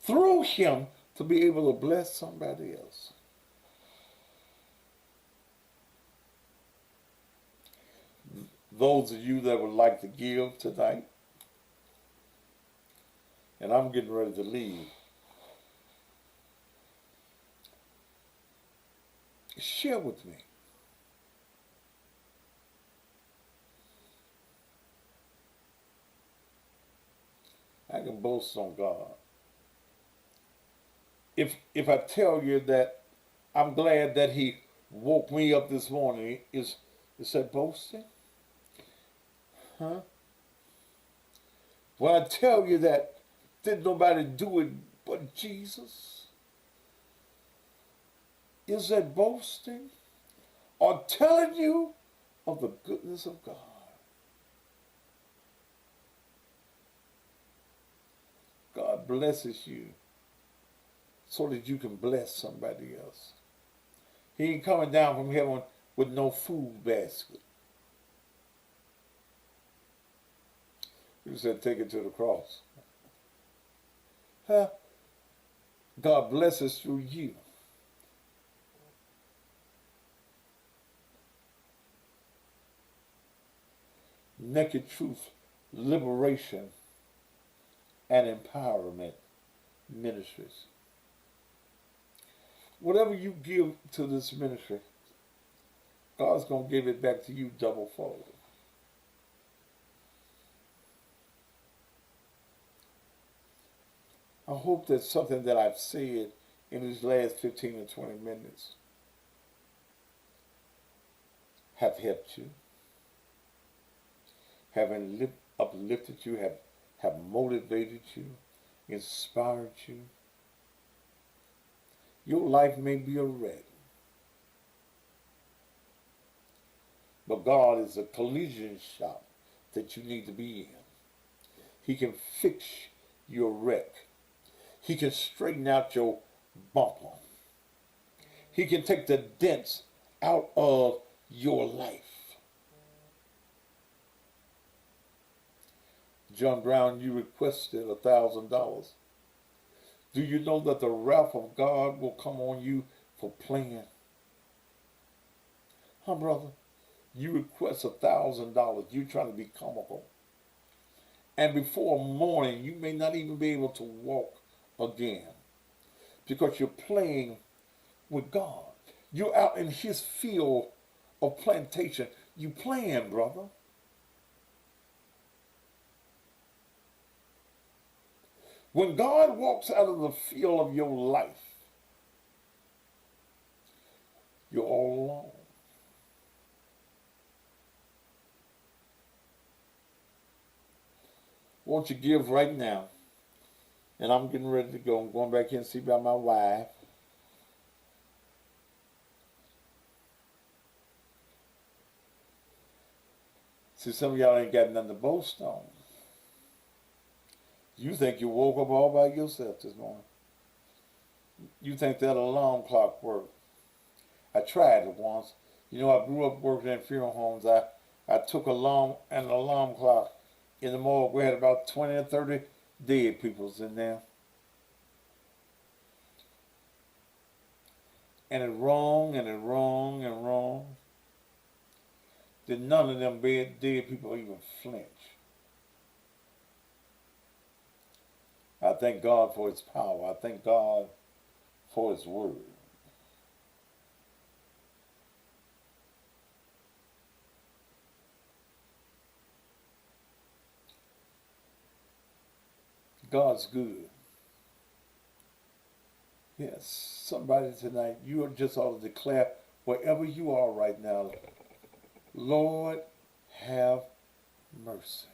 through him to be able to bless somebody else. Those of you that would like to give tonight, and I'm getting ready to leave, share with me. I can boast on God. If I tell you that I'm glad that he woke me up this morning, is that boasting? Huh? When I tell you that didn't nobody do it but Jesus, is that boasting? Or telling you of the goodness of God? God blesses you so that you can bless somebody else. He ain't coming down from heaven with no food basket. He said, take it to the cross. Huh? God blesses through you. Naked Truth Liberation and Empowerment Ministries. Whatever you give to this ministry, God's going to give it back to you double fold. I hope that something that I've said in these last 15 or 20 minutes have helped you, have uplifted you, have motivated you, inspired you. Your life may be a wreck, but God is a collision shop that you need to be in. He can fix your wreck. He can straighten out your bumper. He can take the dents out of your life. John Brown, you requested $1,000. Do you know that the wrath of God will come on you for playing? Huh, brother? You request $1,000. You're trying to be comical. And before morning, you may not even be able to walk again because you're playing with God. You're out in his field of plantation. You playing, brother. When God walks out of the field of your life, you're all alone. Won't you give right now? And I'm getting ready to go. I'm going back in and see about my wife. See, some of y'all ain't got nothing to boast on. You think you woke up all by yourself this morning. You think that alarm clock worked. I tried it once. You know, I grew up working in funeral homes. I took an alarm clock in the morgue. We had about 20 or 30 dead peoples in there. And it rung and it rung and rung. Then none of them dead people even flinch. I thank God for his power. I thank God for his word. God's good. Yes, somebody tonight, you just ought to declare wherever you are right now, Lord, have mercy.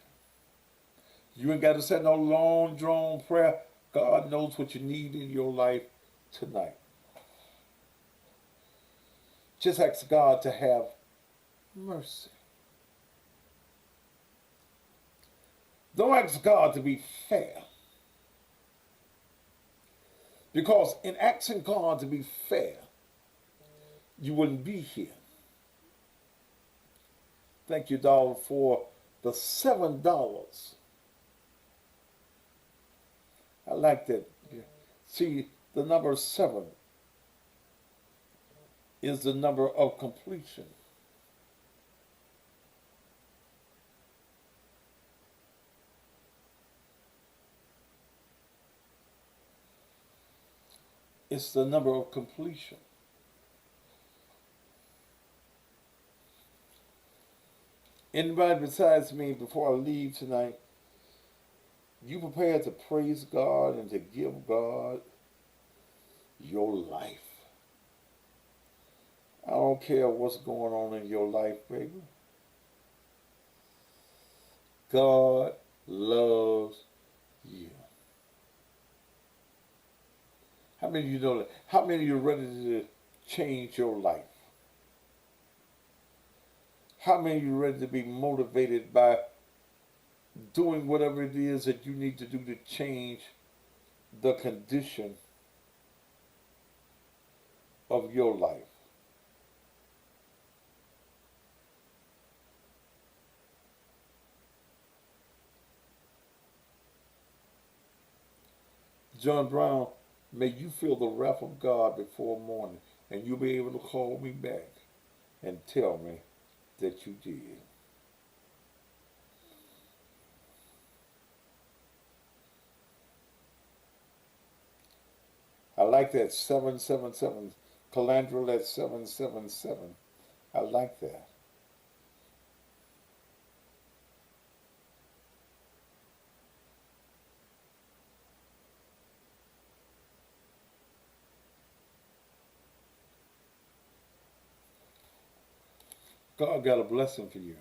You ain't got to say no long drawn prayer. God knows what you need in your life tonight. Just ask God to have mercy. Don't ask God to be fair. Because in asking God to be fair, you wouldn't be here. Thank you, Dolph, for the $7. I like that. See, the number 7 is the number of completion. It's the number of completion. Anybody besides me, before I leave tonight, you prepared to praise God and to give God your life? I don't care what's going on in your life, baby. God loves you. How many of you know that? How many of you are ready to change your life? How many of you are ready to be motivated by doing whatever it is that you need to do to change the condition of your life? John Brown, may you feel the wrath of God before morning, and you'll be able to call me back and tell me that you did. like that 777. Calandra at 777. I like that. God got a blessing for you.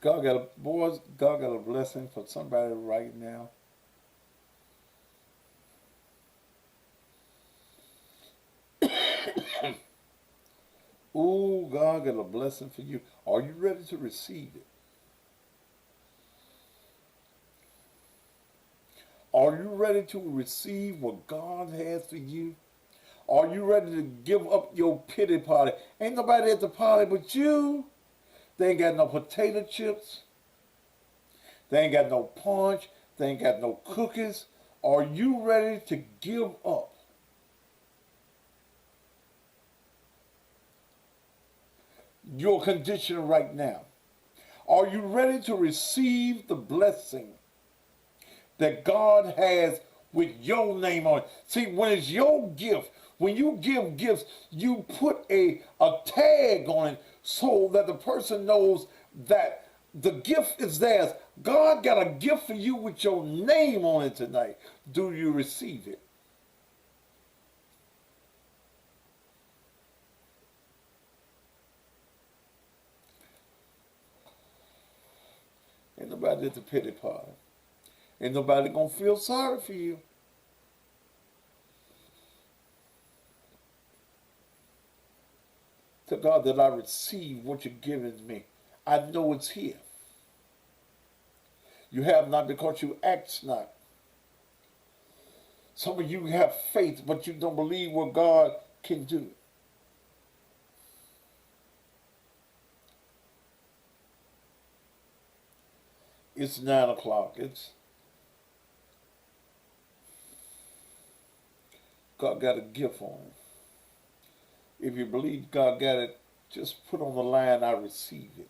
God got a blessing for somebody right now. Oh, God got a blessing for you. Are you ready to receive it? Are you ready to receive what God has for you? Are you ready to give up your pity party? Ain't nobody at the party but you. They ain't got no potato chips. They ain't got no punch. They ain't got no cookies. Are you ready to give up your condition right now? Are you ready to receive the blessing that God has with your name on it? See, when it's your gift, when you give gifts, you put a tag on it so that the person knows that the gift is theirs. God got a gift for you with your name on it tonight. Do you receive it? Ain't nobody at the pity party. Ain't nobody gonna feel sorry for you. To God that I receive what you're giving me. I know it's here. You have not because you ask not. Some of you have faith, but you don't believe what God can do. It's 9 o'clock. God got a gift on it. If you believe God got it, just put on the line, I receive it.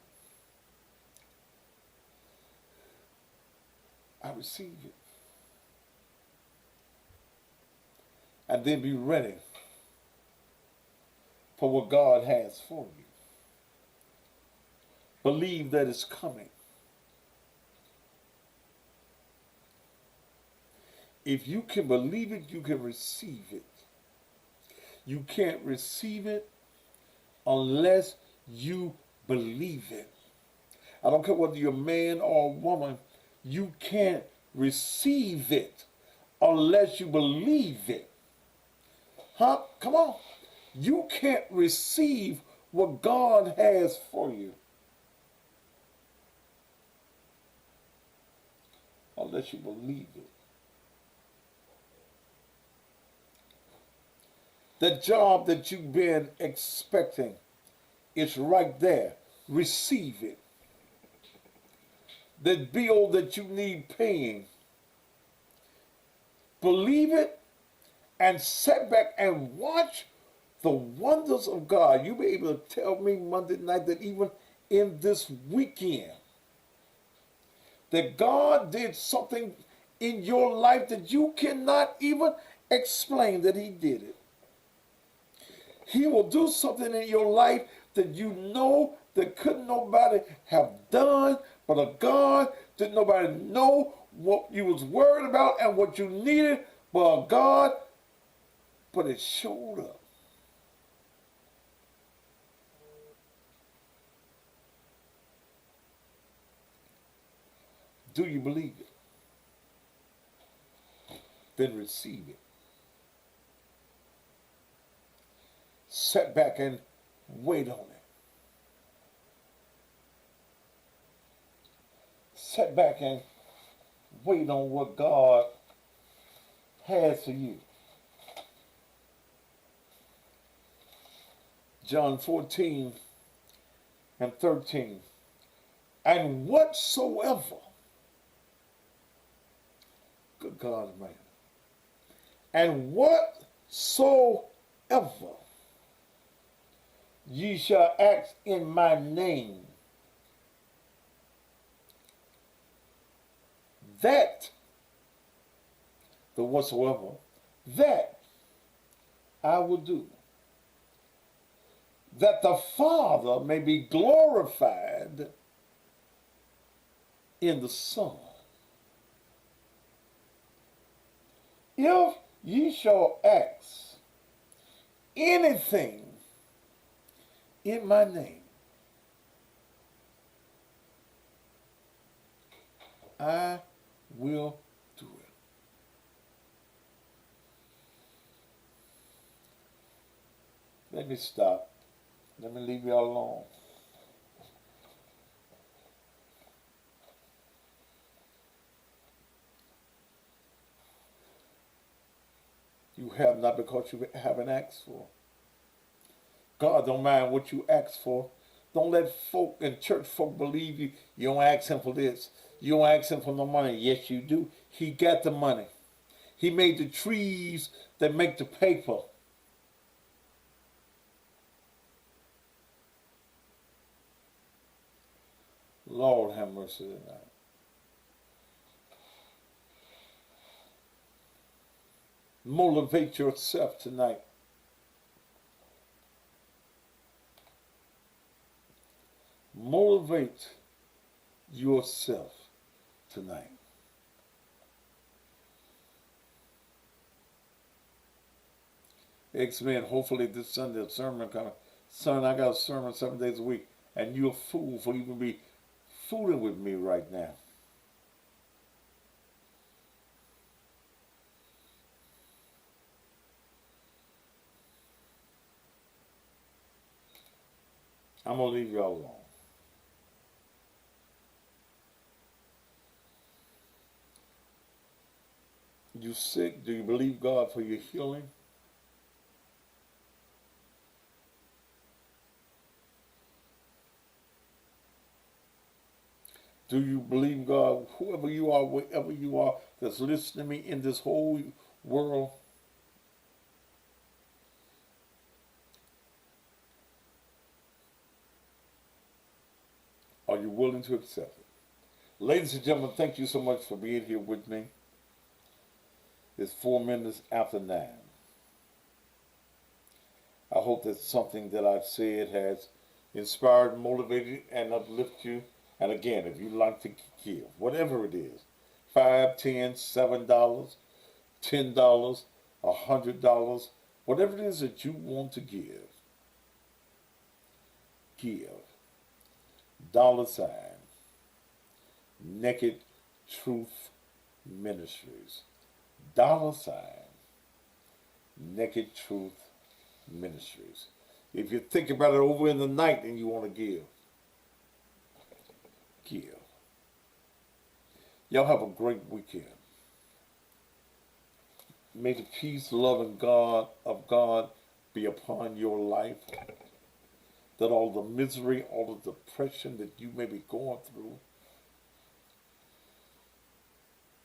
I receive it. And then be ready for what God has for you. Believe that it's coming. If you can believe it, you can receive it. You can't receive it unless you believe it. I don't care whether you're a man or a woman, you can't receive it unless you believe it. Huh? Come on. You can't receive what God has for you unless you believe it. The job that you've been expecting is right there. Receive it. The bill that you need paying, believe it and sit back and watch the wonders of God. You'll be able to tell me Monday night that even in this weekend, that God did something in your life that you cannot even explain that he did it. He will do something in your life that you know that couldn't nobody have done but a God. Didn't nobody know what you was worried about and what you needed but a God. But it showed up. Do you believe it? Then receive it. Sit back and wait on it. Sit back and wait on what God has for you. John 14 and 13. And whatsoever, good God, man, and whatsoever ye shall ask in my name, that the whatsoever, that I will do, that the Father may be glorified in the Son. If ye shall ask anything in my name, I will do it. Let me stop. Let me leave y'all alone. You have not because you haven't asked for. God don't mind what you ask for. Don't let folk and church folk believe you. You don't ask him for this. You don't ask him for no money. Yes, you do. He got the money. He made the trees that make the paper. Lord have mercy tonight. Motivate yourself tonight. Motivate yourself tonight. X-Men, hopefully this Sunday a sermon coming. Son, I got a sermon 7 days a week, and you're a fool for even be fooling with me right now. I'm going to leave y'all alone. You sick? Do you believe God for your healing? Do you believe God, whoever you are, wherever you are, that's listening to me in this whole world? Are you willing to accept it? Ladies and gentlemen, thank you so much for being here with me. It's 4 minutes after 9. I hope that something that I've said has inspired, motivated, and uplifted you. And again, if you'd like to give, whatever it is, $5, $10, $7, $10, $100, whatever it is that you want to give. $, Naked Truth Ministries. $, Naked Truth Ministries. If you think about it over in the night and you want to give. Y'all have a great weekend. May the peace, love, and God of God be upon your life. That all the misery, all the depression that you may be going through,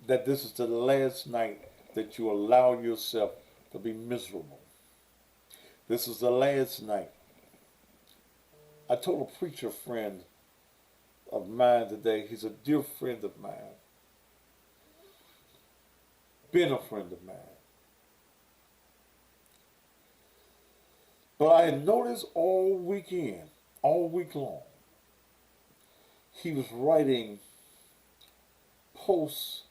that this is the last night that you allow yourself to be miserable. This is the last night. I told a preacher friend of mine today, he's a dear friend of mine, been a friend of mine. But I had noticed all weekend, all week long, he was writing posts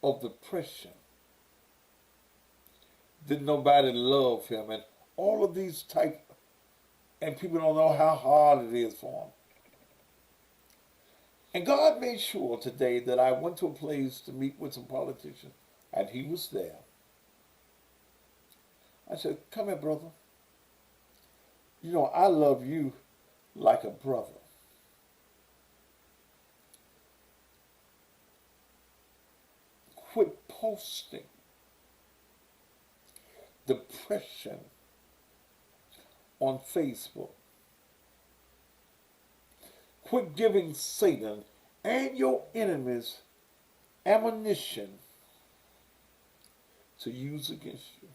of depression. Didn't nobody love him, and all of these type, and people don't know how hard it is for him. And God made sure today that I went to a place to meet with some politicians, and he was there. I said, come here, brother. You know, I love you like a brother. Quit posting depression on Facebook. Quit giving Satan and your enemies ammunition to use against you.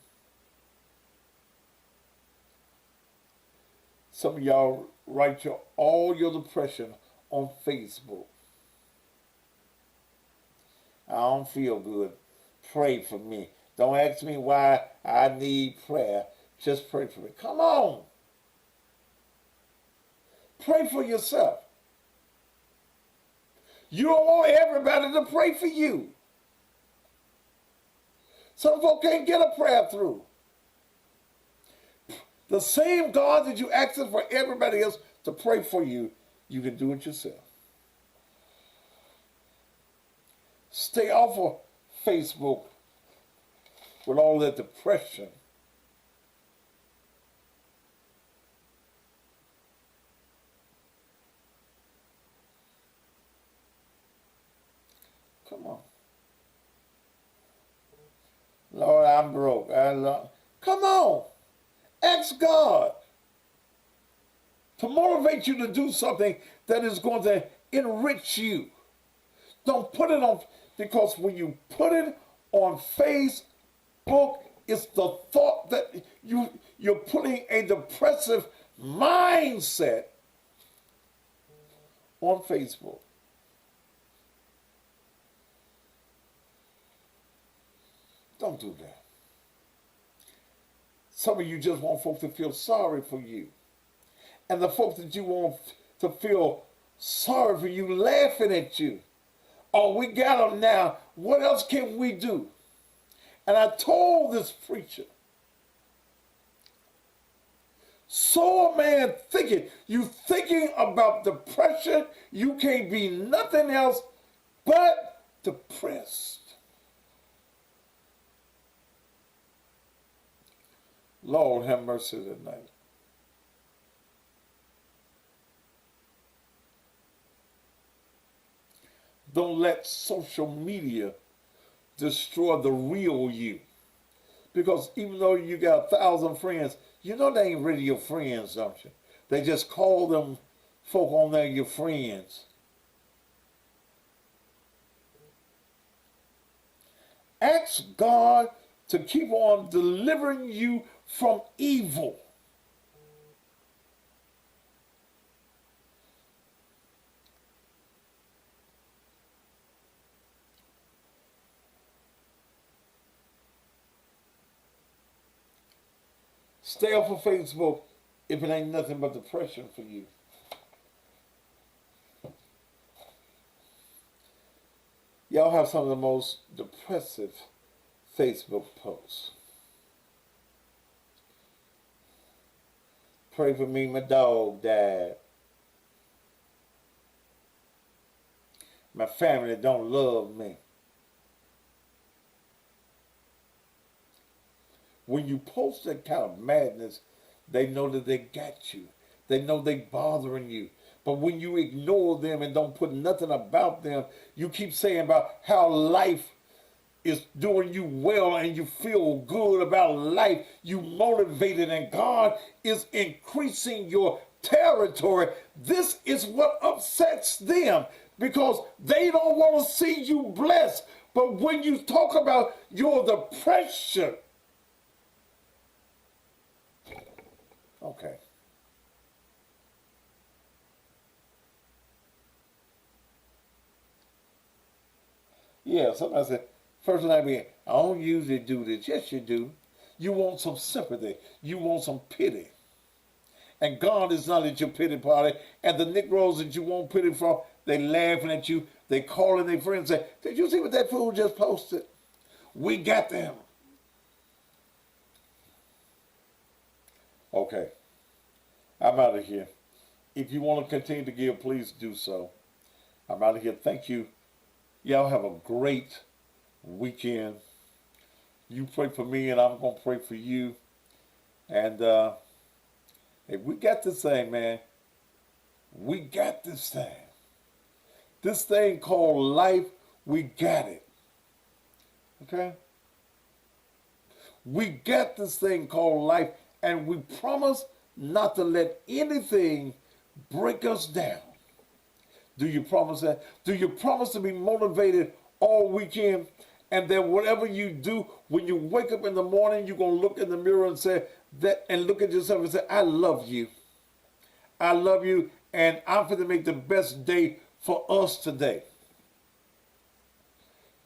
Some of y'all write all your depression on Facebook. I don't feel good. pray for me. Don't ask me why I need prayer. Just pray for me. Come on. Pray for yourself. You don't want everybody to pray for you. Some folk can't get a prayer through. The same God that you ask for everybody else to pray for you, you can do it yourself. Stay off of Facebook with all that depression. Come on. Lord, I'm broke. Come on. Ask God to motivate you to do something that is going to enrich you. Don't put it on, because when you put it on Facebook, it's the thought that you're putting a depressive mindset on Facebook. Don't do that. Some of you just want folks to feel sorry for you. And the folks that you want to feel sorry for you laughing at you. Oh, we got them now. What else can we do? And I told this preacher, so a man thinking, you thinking about depression, you can't be nothing else but depressed. Lord, have mercy tonight. Don't let social media destroy the real you. Because even though you got 1,000 friends, you know they ain't really your friends, don't you? They just call them folk on there your friends. Ask God to keep on delivering you from evil. Stay off of Facebook if it ain't nothing but depression for you. Y'all have some of the most depressive Facebook posts. Pray for me, my dog died. My family don't love me. When you post that kind of madness, they know that they got you. They know they bothering you. But when you ignore them and don't put nothing about them, you keep saying about how life is doing you well and you feel good about life, you motivated, and God is increasing your territory. This is what upsets them, because they don't want to see you blessed. But when you talk about your depression, okay. Yeah, somebody said, first thing I don't usually do this. Yes, you do. You want some sympathy. You want some pity. And God is not at your pity party. And the Negroes that you want pity from, they laughing at you. They calling their friends and say, did you see what that fool just posted? We got them. Okay. I'm out of here. If you want to continue to give, please do so. I'm out of here. Thank you. Y'all have a great weekend. You pray for me and I'm going to pray for you. And hey, we got this thing, man. We got this thing. This thing called life, we got it. Okay? We got this thing called life, and we promise not to let anything break us down. Do you promise that? Do you promise to be motivated all weekend, and that whatever you do, when you wake up in the morning, you're going to look in the mirror and say that, and look at yourself and say, I love you. I love you, and I'm going to make the best day for us today.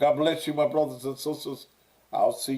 God bless you, my brothers and sisters. I'll see you.